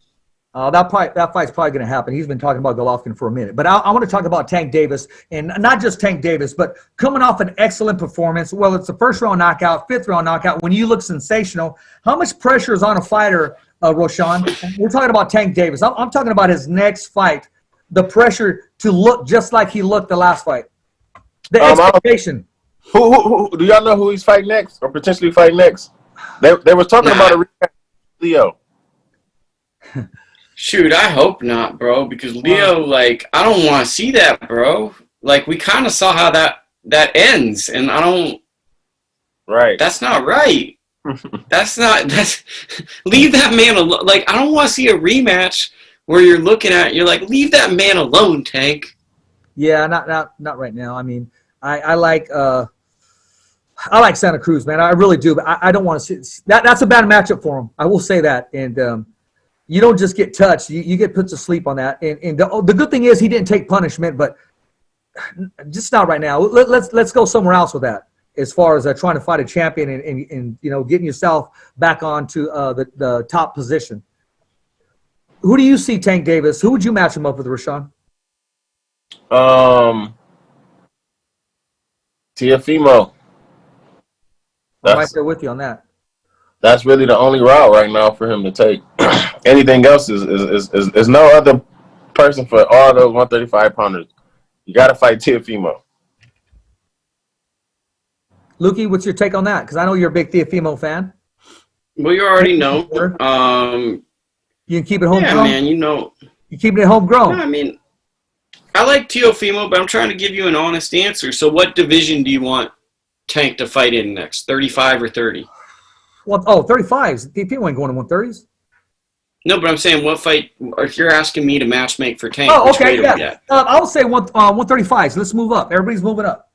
That fight's probably going to happen. He's been talking about Golovkin for a minute. But I want to talk about Tank Davis, and not just Tank Davis, but coming off an excellent performance. Well, it's a first-round knockout, fifth-round knockout. When you look sensational, how much pressure is on a fighter, Roshawn? We're talking about Tank Davis. I'm talking about his next fight, the pressure to look just like he looked the last fight. The expectation. Who do y'all know who he's fighting next or potentially fighting next? They was talking about a rematch with Leo. Shoot, I hope not, bro, because Leo, like, I don't want to see that, bro. Like, we kind of saw how that ends, and I don't... Right. That's not right. Leave that man alone. Like, I don't want to see a rematch where you're like, leave that man alone, Tank. Yeah, not right now. I mean, I like Santa Cruz, man. I really do, but I don't want to see that's a bad matchup for him. I will say that, and you don't just get touched; you get put to sleep on that. And the good thing is he didn't take punishment, but just not right now. Let's go somewhere else with that. As far as trying to fight a champion and getting yourself back onto the top position. Who do you see, Tank Davis? Who would you match him up with, Roshawn? Teofimo. I'm right there with you on that. That's really the only route right now for him to take. Anything else is no other person for all those 135-pounders. You got to fight Teofimo. Lukey, what's your take on that? Because I know you're a big Teofimo fan. Well, you already know. You can keep it homegrown? Yeah, man, You keeping it homegrown? I mean, I like Teofimo, but I'm trying to give you an honest answer. So what division do you want Tank to fight in next, 35 or 30? Well, 35s. Teofimo ain't going to 130s. No, but I'm saying what fight, if you're asking me to matchmake for Tank, oh, okay, yeah. I'll say 135s. Let's move up. Everybody's moving up.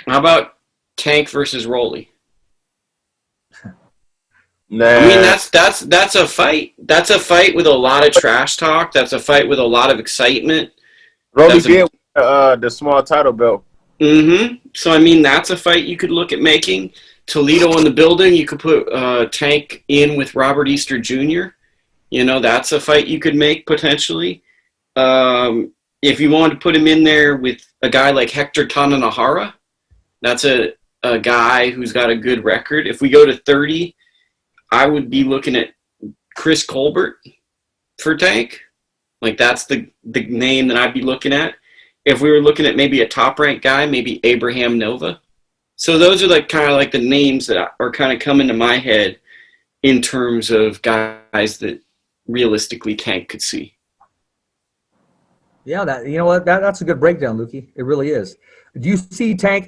How about Tank versus Rolly? Nah. I mean, that's a fight. That's a fight with a lot of trash talk. That's a fight with a lot of excitement. Rolly did the small title belt. Mm-hmm. So, I mean, that's a fight you could look at making. Toledo in the building, you could put Tank in with Robert Easter Jr. That's a fight you could make potentially. If you wanted to put him in there with a guy like Hector Tananahara, that's a guy who's got a good record. If we go to 30, I would be looking at Chris Colbert for Tank. Like, that's the name that I'd be looking at. If we were looking at maybe a top-ranked guy, maybe Abraham Nova. So those are kind of the names that are kind of coming to my head in terms of guys that realistically Tank could see. Yeah, that's a good breakdown, Lukey. It really is. Do you see Tank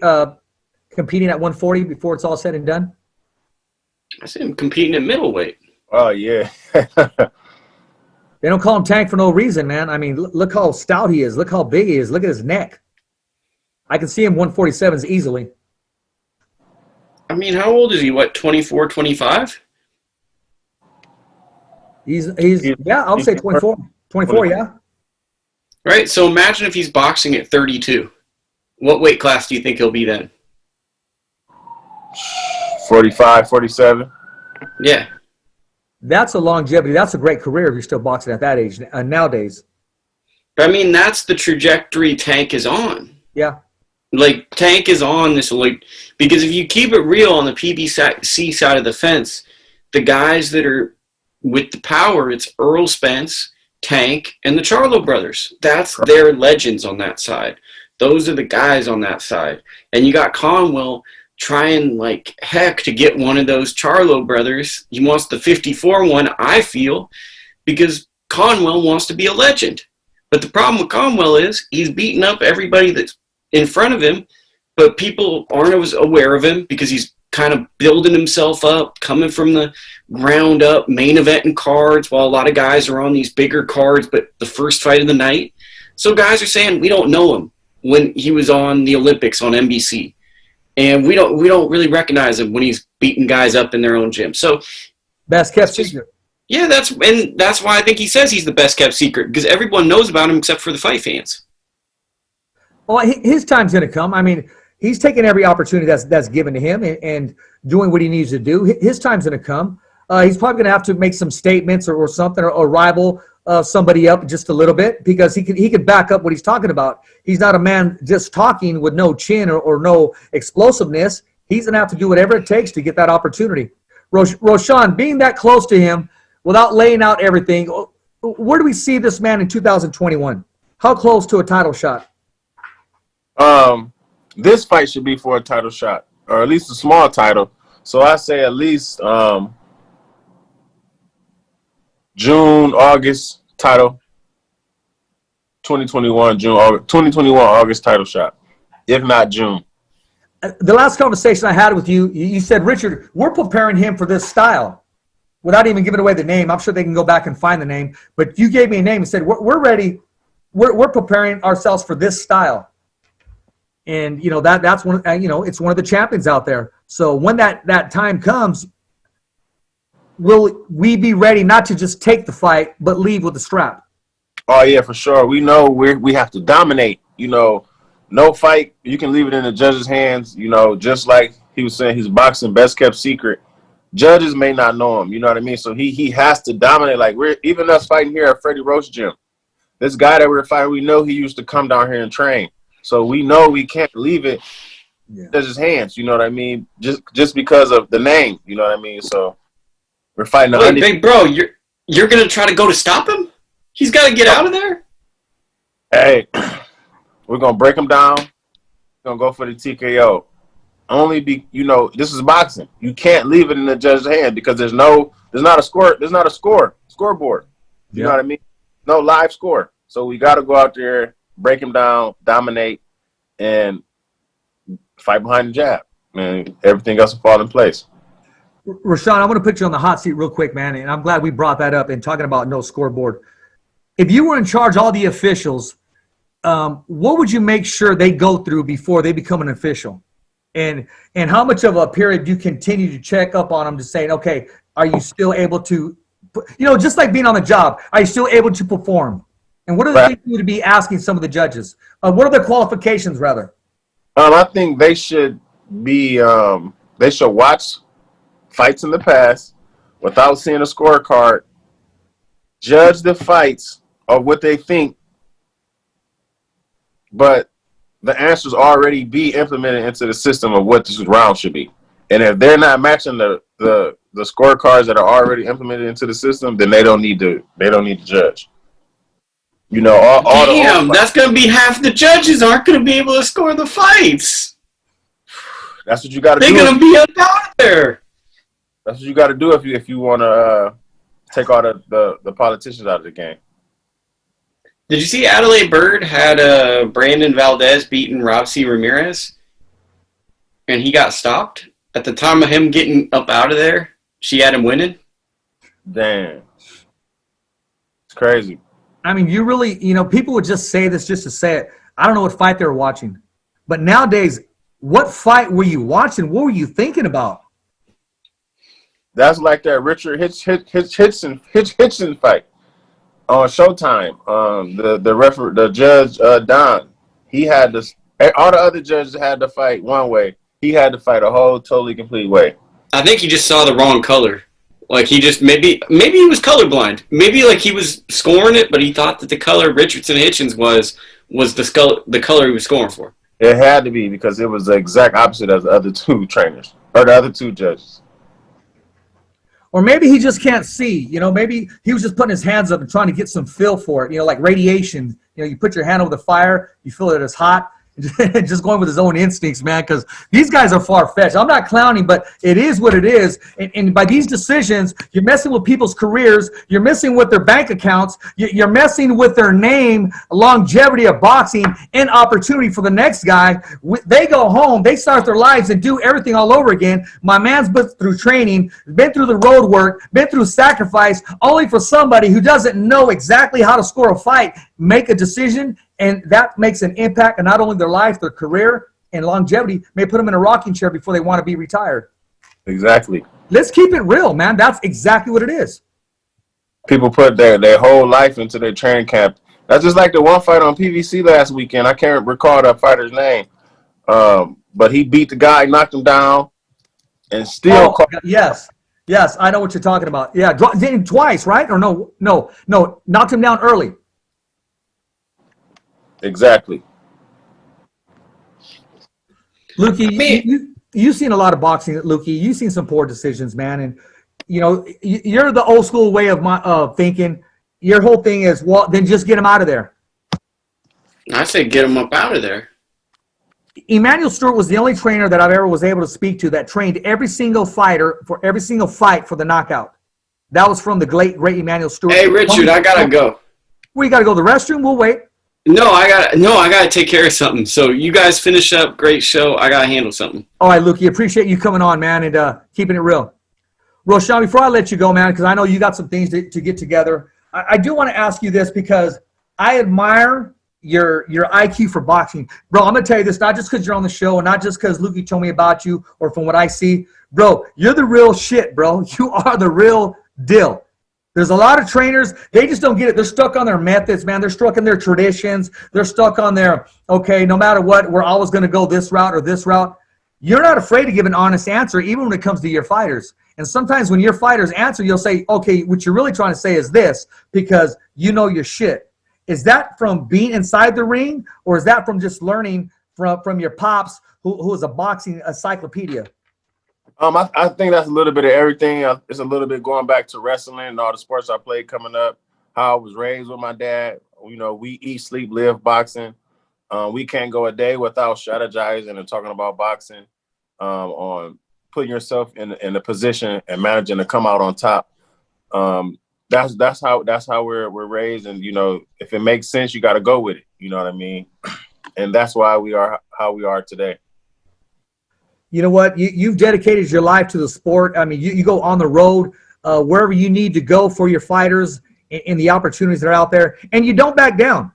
competing at 140 before it's all said and done? I see him competing at middleweight. Oh, yeah. They don't call him Tank for no reason, man. I mean, look how stout he is. Look how big he is. Look at his neck. I can see him 147s easily. I mean, how old is he? What, 24, 25? He's yeah, I would say 24. 24, yeah. Right, so imagine if he's boxing at 32. What weight class do you think he'll be then? 45, 47. Yeah. That's a longevity. That's a great career if you're still boxing at that age nowadays. But I mean, that's the trajectory Tank is on. Yeah. Like, Tank is on this, because if you keep it real on the PBC side of the fence, the guys that are with the power, it's Earl Spence, Tank, and the Charlo brothers. That's their legends on that side. Those are the guys on that side. And you got Conwell trying like heck to get one of those Charlo brothers. He wants the 54 one, I feel, because Conwell wants to be a legend. But the problem with Conwell is he's beating up everybody that's in front of him, but people aren't as aware of him because he's kind of building himself up, coming from the ground up, main eventing cards, while a lot of guys are on these bigger cards, but the first fight of the night. So guys are saying we don't know him when he was on the Olympics on NBC. And we don't really recognize him when he's beating guys up in their own gym. So best kept secret. Yeah, that's why I think he says he's the best kept secret, because everyone knows about him except for the fight fans. Well, his time's going to come. I mean, he's taking every opportunity that's given to him and doing what he needs to do. His time's going to come. He's probably going to have to make some statements or something, or rival somebody up just a little bit, because he could back up what he's talking about. He's not a man just talking with no chin or no explosiveness. He's going to have to do whatever it takes to get that opportunity. Roshawn, being that close to him, without laying out everything, where do we see this man in 2021? How close to a title shot? This fight should be for a title shot, or at least a small title. So I say at least June, August title. 2021 June, August, 2021 August title shot, if not June. The last conversation I had with you, you said, Richard, we're preparing him for this style. Without even giving away the name, I'm sure they can go back and find the name. But you gave me a name and said, we're ready. We're preparing ourselves for this style. And, that's one, it's one of the champions out there. So when that time comes, will we be ready not to just take the fight, but leave with the strap? Oh, yeah, for sure. We know we have to dominate. No fight, you can leave it in the judge's hands. Just like he was saying, he's boxing best kept secret. Judges may not know him, you know what I mean? So he has to dominate. Like, even us fighting here at Freddie Roach Gym. This guy that we're fighting, we know he used to come down here and train. So we know we can't leave it in his hands, you know what I mean? Just because of the name, you know what I mean? So we're fighting. Wait, big bro, you're gonna try to go to stop him? He's got to get out of there? Hey, we're gonna break him down. We're gonna go for the TKO. This is boxing. You can't leave it in the judge's hand, because there's not a scoreboard. You know what I mean? No live score. So we got to go out there, break him down, dominate, and fight behind the jab. And everything else will fall in place. Roshawn, I want to put you on the hot seat real quick, man. And I'm glad we brought that up and talking about no scoreboard. If you were in charge of all the officials, what would you make sure they go through before they become an official? And how much of a period do you continue to check up on them to say, okay, are you still able to, just like being on the job, are you still able to perform? And what are the things you would be asking some of the judges? What are their qualifications, rather? I think they should be, they should watch fights in the past without seeing a scorecard, judge the fights of what they think, but the answers already be implemented into the system of what this round should be. And if they're not matching the scorecards that are already implemented into the system, then they don't need to judge. That's going to be half the judges aren't going to be able to score the fights. That's what you got to do. They're going to be up out there. That's what you got to do if you want to take all the politicians out of the game. Did you see Adelaide Bird had Brandon Valdez beating Robsy Ramirez? And he got stopped? At the time of him getting up out of there, she had him winning? Damn. It's crazy. I mean, you really, people would just say this just to say it. I don't know what fight they were watching. But nowadays, what fight were you watching? What were you thinking about? That's like that Richard Hitchson fight on Showtime. The judge Don, he had this. All the other judges had to fight one way. He had to fight a whole totally complete way. I think he just saw the wrong color. Like he just maybe he was colorblind. Maybe like he was scoring it, but he thought that the color Richardson Hitchens was the color he was scoring for. It had to be, because it was the exact opposite as the other two trainers or the other two judges. Or maybe he just can't see. Maybe he was just putting his hands up and trying to get some feel for it. Like radiation. You put your hand over the fire, you feel it is hot, just going with his own instincts, man, because these guys are far-fetched. I'm not clowning, but it is what it is. And by these decisions, you're messing with people's careers. You're messing with their bank accounts. You're messing with their name, longevity of boxing, and opportunity for the next guy. They go home. They start their lives and do everything all over again. My man's been through training, been through the road work, been through sacrifice, only for somebody who doesn't know exactly how to score a fight, make a decision, and that makes an impact on not only their life, their career, and longevity. May put them in a rocking chair before they want to be retired. Exactly. Let's keep it real, man. That's exactly what it is. People put their whole life into their training camp. That's just like the one fight on PVC last weekend. I can't recall that fighter's name. But he beat the guy, knocked him down, and still yes, I know what you're talking about. Yeah, did him twice, right? Or no, knocked him down early. Exactly. Lukey, you've seen a lot of boxing, Lukey. You've seen some poor decisions, man. And, you know, you're the old school way of thinking. Your whole thing is, well, then just get him out of there. I say get him up out of there. Emmanuel Stewart was the only trainer that I've ever was able to speak to that trained every single fighter for every single fight for the knockout. That was from the great Emmanuel Stewart. Hey, Richard, I got to go. We got to go to the restroom. We'll wait. No, I gotta take care of something. So you guys finish up. Great show. I gotta handle something. All right, Lukey, appreciate you coming on, man, and keeping it real. Roshawn, before I let you go, man, because I know you got some things to get together, I do want to ask you this because I admire your IQ for boxing. Bro, I'm going to tell you this, not just because you're on the show and not just because Lukey told me about you or from what I see. Bro, you're the real shit, bro. You are the real deal. There's a lot of trainers, they just don't get it. They're stuck on their methods, man. They're stuck in their traditions. They're stuck on their, okay, no matter what, we're always going to go this route or this route. You're not afraid to give an honest answer, even when it comes to your fighters. And sometimes when your fighters answer, you'll say, okay, what you're really trying to say is this, because you know your shit. Is that from being inside the ring, or is that from just learning from your pops, who is a boxing encyclopedia? I think that's a little bit of everything. It's a little bit going back to wrestling and all the sports I played coming up, how I was raised with my dad. You know, we eat, sleep, live boxing. We can't go a day without strategizing and talking about boxing, on putting yourself in a position and managing to come out on top. That's how we're raised. And, you know, if it makes sense, you got to go with it. You know what I mean? And that's why we are how we are today. You know what? You've dedicated your life to the sport. I mean, you go on the road wherever you need to go for your fighters and the opportunities that are out there, and you don't back down.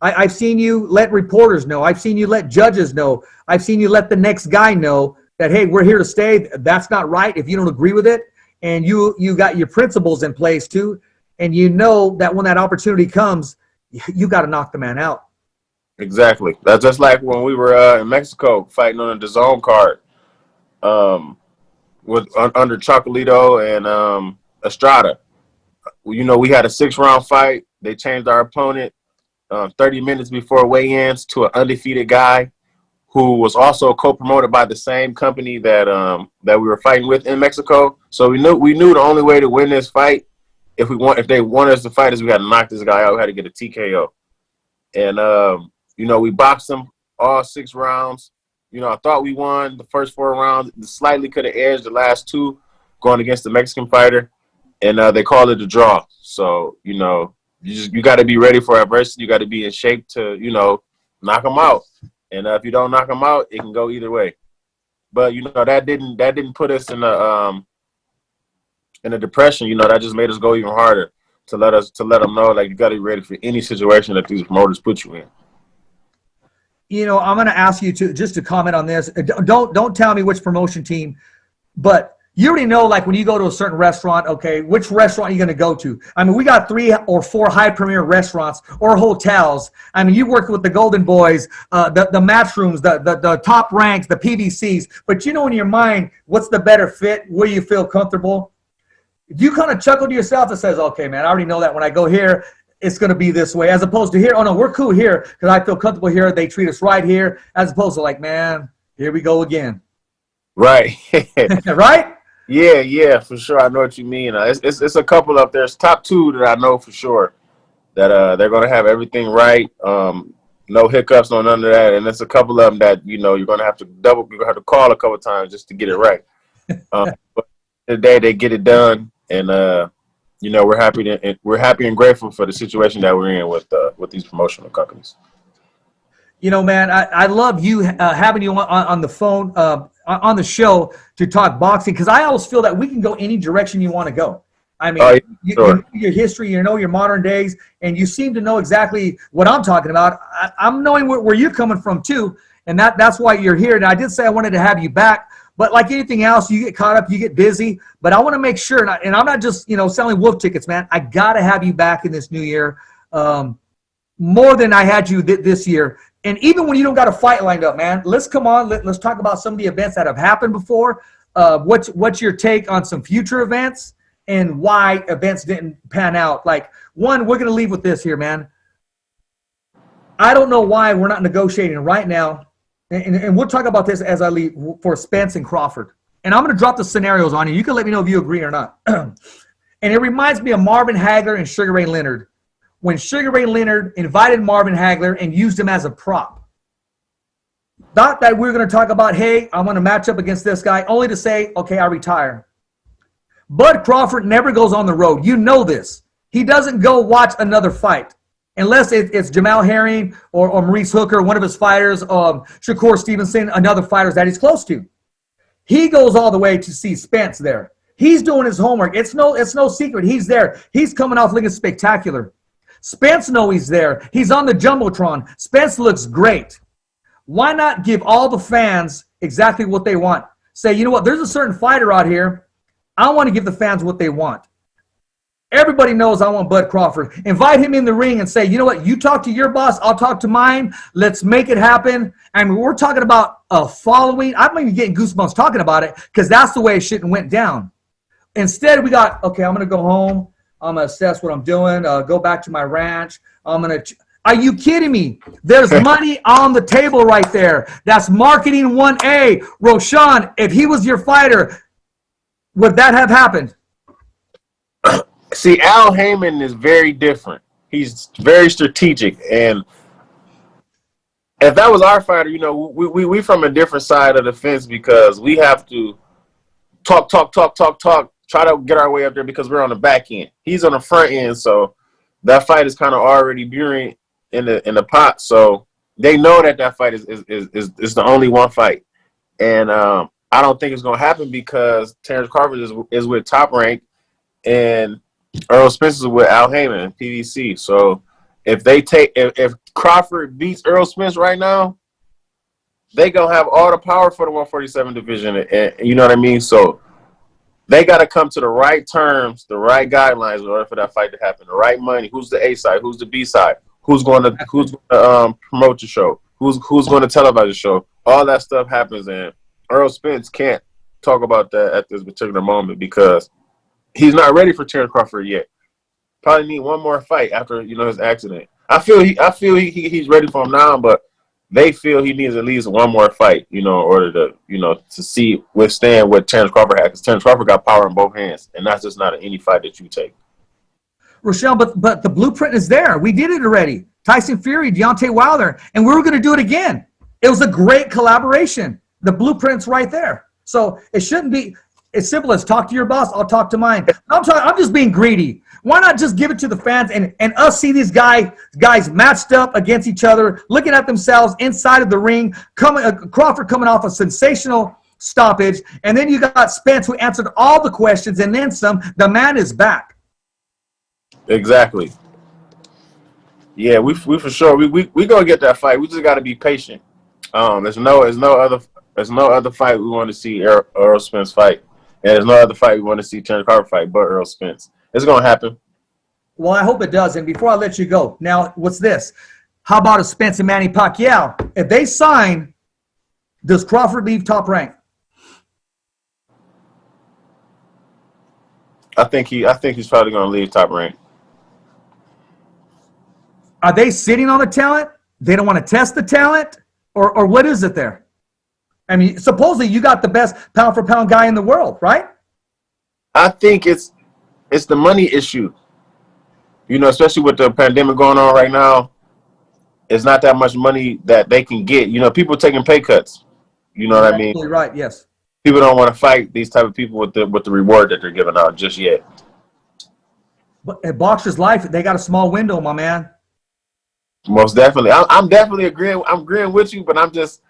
I've seen you let reporters know. I've seen you let judges know. I've seen you let the next guy know that, hey, we're here to stay. That's not right if you don't agree with it. And you got your principles in place too. And you know that when that opportunity comes, you got to knock the man out. Exactly. That's just like when we were in Mexico fighting on the DAZN card. Under Toledo and Estrada. You know, we had a 6-round fight. They changed our opponent 30 minutes before weigh-ins to an undefeated guy who was also co-promoted by the same company that we were fighting with in Mexico. So we knew the only way to win this fight, if they wanted us to fight, is we had to knock this guy out. We had to get a TKO. And you know, we boxed him all 6 rounds. You know, I thought we won the first 4 rounds. Slightly could have edged the last 2 going against the Mexican fighter. And they called it a draw. So, you know, you got to be ready for adversity. You got to be in shape to, you know, knock them out. And if you don't knock them out, it can go either way. But, you know, that didn't put us in a depression. You know, that just made us go even harder to let them know, like, you got to be ready for any situation that these promoters put you in. You know, I'm going to ask you to comment on this. Don't tell me which promotion team, but you already know, like, when you go to a certain restaurant, okay, which restaurant are you going to go to? I mean, we got 3 or 4 high premier restaurants or hotels. I mean, you worked with the Golden Boys, the Matchrooms, the Top Ranks, the PVCs. But you know in your mind, what's the better fit, where you feel comfortable? Do you kind of chuckle to yourself that says, okay, man, I already know that when I go here, it's going to be this way, as opposed to here, oh, no, we're cool here because I feel comfortable here. They treat us right here, as opposed to, like, man, here we go again. Right. Right? Yeah, for sure. I know what you mean. It's a couple up there. It's top 2 that I know for sure that they're going to have everything right. You No hiccups, no none of that. And there's a couple of them that, you know, you're going to have to call a couple of times just to get it right. But today they get it done. And, you know, we're happy and grateful for the situation that we're in with these promotional companies. You know, man, I love you having you on the phone, on the show to talk boxing, because I always feel that we can go any direction you want to go. I mean, you know your history, you know your modern days, and you seem to know exactly what I'm talking about. I'm knowing where you're coming from, too, and that's why you're here. And I did say I wanted to have you back, but like anything else, you get caught up, you get busy. But I want to make sure, and I'm not just, you know, selling wolf tickets, man. I got to have you back in this new year, more than I had you this year. And even when you don't got a fight lined up, man, let's come on. Let's talk about some of the events that have happened before. What's your take on some future events and why events didn't pan out? Like, one, we're going to leave with this here, man. I don't know why we're not negotiating right now. And we'll talk about this as I leave for Spence and Crawford. And I'm going to drop the scenarios on you. You can let me know if you agree or not. And it reminds me of Marvin Hagler and Sugar Ray Leonard. When Sugar Ray Leonard invited Marvin Hagler and used him as a prop. Thought that we were going to talk about, hey, I want to match up against this guy, only to say, okay, I retire. Bud Crawford never goes on the road. You know this. He doesn't go watch another fight. Unless it's Jamal Herring or Maurice Hooker, one of his fighters, Shakur Stevenson, another fighter that he's close to. He goes all the way to see Spence there. He's doing his homework. It's no secret. He's there. He's coming off looking spectacular. Spence knows he's there. He's on the Jumbotron. Spence looks great. Why not give all the fans exactly what they want? Say, you know what, there's a certain fighter out here. I want to give the fans what they want. Everybody knows I want Bud Crawford. Invite him in the ring and say, you know what, you talk to your boss, I'll talk to mine. Let's make it happen. I mean, we're talking about a following. I'm even getting goosebumps talking about it because that's the way it shouldn't went down. Instead, we got, okay, I'm going to go home. I'm going to assess what I'm doing, go back to my ranch. Are you kidding me? There's money on the table right there. That's marketing 1A. Roshawn, if he was your fighter, would that have happened? See, Al Heyman is very different. He's very strategic. And if that was our fighter, you know, we from a different side of the fence because we have to talk, try to get our way up there because we're on the back end. He's on the front end, so that fight is kind of already brewing in the pot. So they know that fight is the only one fight, and I don't think it's gonna happen because Terrence Crawford is with Top Rank, and Earl Spence is with Al Heyman, PVC. So if Crawford beats Earl Spence right now, they gonna have all the power for the 147 division, and you know what I mean. So they got to come to the right terms, the right guidelines in order for that fight to happen. The right money. Who's the A side? Who's the B side? Who's going to promote the show? Who's going to televise the show? All that stuff happens, and Earl Spence can't talk about that at this particular moment because he's not ready for Terrence Crawford yet. Probably need one more fight after his accident. I feel he's ready for him now, but they feel he needs at least one more fight, in order to withstand what Terrence Crawford had. Because Terrence Crawford got power in both hands, and that's just not any fight that you take. Rochelle, but the blueprint is there. We did it already. Tyson Fury, Deontay Wilder, and we were going to do it again. It was a great collaboration. The blueprint's right there. So it shouldn't be as simple as talk to your boss, I'll talk to mine. I'm just being greedy. Why not just give it to the fans and us see these guys matched up against each other, looking at themselves inside of the ring, Crawford coming off a sensational stoppage, and then you got Spence who answered all the questions, and then some. The man is back. Exactly. Yeah, we for sure. We gonna get that fight. We just got to be patient. There's no other fight we want to see Earl Spence fight. And there's no other fight we want to see Terrence Crawford fight but Earl Spence. It's going to happen. Well, I hope it does. And before I let you go, now, what's this? How about a Spence and Manny Pacquiao? If they sign, does Crawford leave Top Rank? I think he's probably going to leave Top Rank. Are they sitting on the talent? They don't want to test the talent? Or what is it there? I mean, supposedly you got the best pound-for-pound guy in the world, right? I think it's the money issue. Especially with the pandemic going on right now, it's not that much money that they can get. You know, people taking pay cuts. You know what I mean? Absolutely right. Yes. People don't want to fight these type of people with the reward that they're giving out just yet. But in boxer's life, they got a small window, my man. Most definitely. I'm definitely agreeing. I'm agreeing with you, but I'm just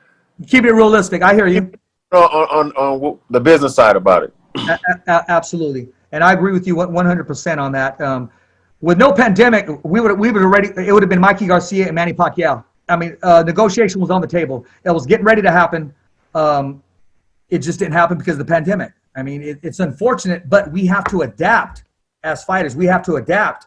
keep it realistic. I hear you. On the business side about it. Absolutely, and I agree with you 100% on that. With no pandemic, we would already. It would have been Mikey Garcia and Manny Pacquiao. I mean, negotiation was on the table. It was getting ready to happen. It just didn't happen because of the pandemic. I mean, it's unfortunate, but we have to adapt as fighters. We have to adapt.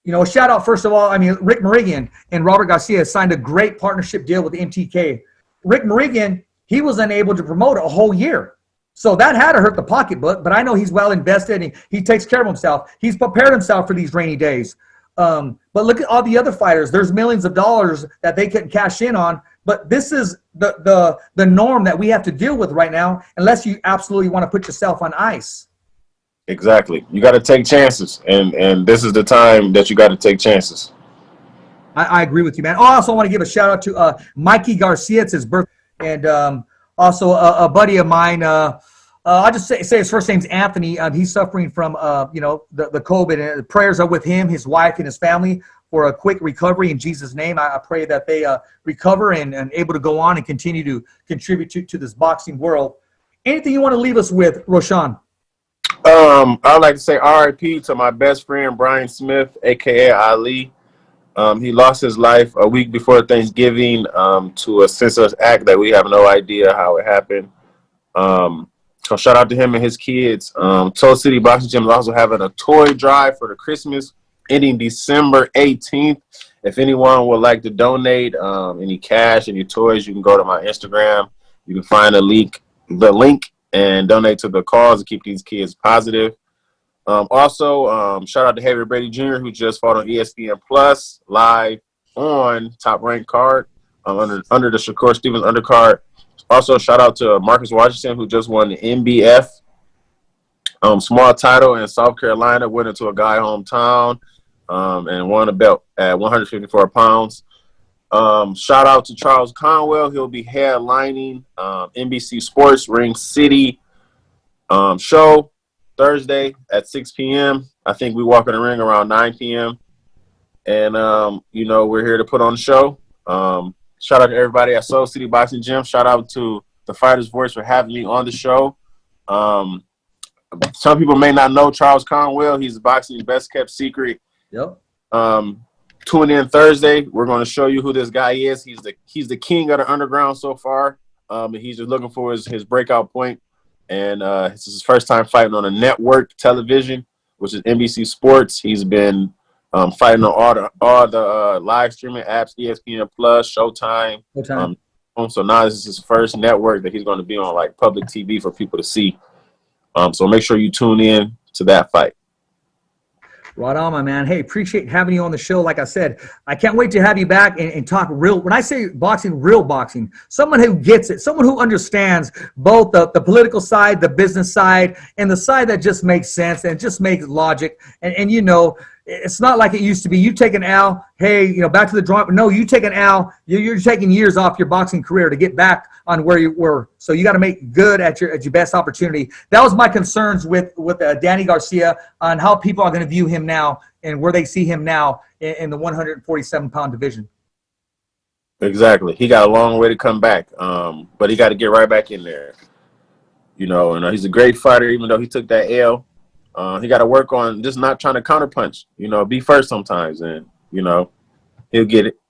You know, a shout out, first of all, I mean, Rick Morigian and Robert Garcia signed a great partnership deal with the MTK. Rick Morigian, he was unable to promote a whole year. So that had to hurt the pocketbook, but I know he's well invested and he takes care of himself. He's prepared himself for these rainy days. But look at all the other fighters. There's millions of dollars that they couldn't cash in on. But this is the norm that we have to deal with right now, unless you absolutely want to put yourself on ice. Exactly. You got to take chances, and this is the time that you got to take chances. I agree with you, man. Oh, I also want to give a shout out to Mikey Garcia. It's his birthday, and also a buddy of mine. I'll just say his first name's Anthony. He's suffering from the COVID, and prayers are with him, his wife, and his family for a quick recovery in Jesus' name. I pray that they recover and able to go on and continue to contribute to this boxing world. Anything you want to leave us with, Roshawn? I'd like to say RIP to my best friend, Brian Smith, a.k.a. Ali. He lost his life a week before Thanksgiving to a senseless act that we have no idea how it happened. So shout out to him and his kids. Toledo City Boxing Gym is also having a toy drive for the Christmas ending December 18th. If anyone would like to donate any cash, any toys, you can go to my Instagram. You can find the link and donate to the cause to keep these kids positive. Also, shout out to Harry Brady Jr., who just fought on ESPN Plus live on Top Rank card under the Shakur Stevens undercard. Also, shout out to Marcus Washington, who just won the NBF small title in South Carolina, went into a guy hometown and won a belt at 154 pounds. Shout out to Charles Conwell. He'll be headlining NBC Sports Ring City show Thursday at 6 p.m. I think we walk in the ring around 9 p.m. And, we're here to put on the show. Shout out to everybody at Soul City Boxing Gym. Shout out to the Fighter's Voice for having me on the show. Some people may not know Charles Conwell. He's boxing's best kept secret. Yep. Tune in Thursday. We're going to show you who this guy is. He's the king of the underground so far. He's just looking for his breakout point. And this is his first time fighting on a network television, which is NBC Sports. He's been fighting on all the live streaming apps, ESPN Plus, Showtime. So now this is his first network that he's going to be on, like public TV for people to see. So make sure you tune in to that fight. Right on, my man. Hey, appreciate having you on the show. Like I said, I can't wait to have you back and talk real. When I say boxing, real boxing, someone who gets it, someone who understands both the political side, the business side, and the side that just makes sense and just makes logic. And it's not like it used to be. You take an L, hey, back to the drawing. No, you take an L, you're taking years off your boxing career to get back on where you were. So you got to make good at your best opportunity. That was my concerns with Danny Garcia on how people are going to view him now and where they see him now in the 147-pound division. Exactly. He got a long way to come back, but he got to get right back in there. And he's a great fighter, even though he took that L. He got to work on just not trying to counterpunch, be first sometimes, and, he'll get it.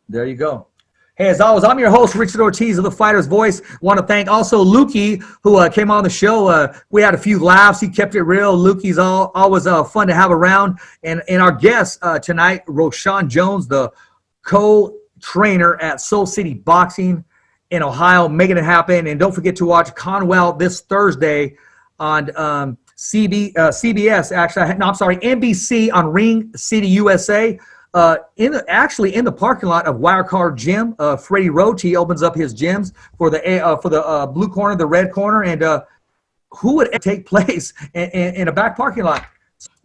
There you go. Hey, as always, I'm your host, Richard Ortiz of The Fighter's Voice. Want to thank also Lukey, who came on the show. We had a few laughs. He kept it real. Lukey's always fun to have around. And our guest tonight, Roshawn Jones, the co-trainer at Soul City Boxing in Ohio, making it happen. And don't forget to watch Conwell this Thursday on CBS, NBC on Ring City, USA. In the parking lot of Wirecard Gym, Freddie Roach, he opens up his gyms for the blue corner, the red corner, and who would take place in a back parking lot?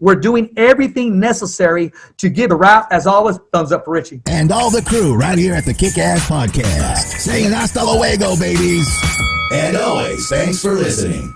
We're doing everything necessary to give a rap. As always, thumbs up for Richie. And all the crew right here at the Kick-Ass Podcast. Saying hasta luego, babies. And always, thanks for listening.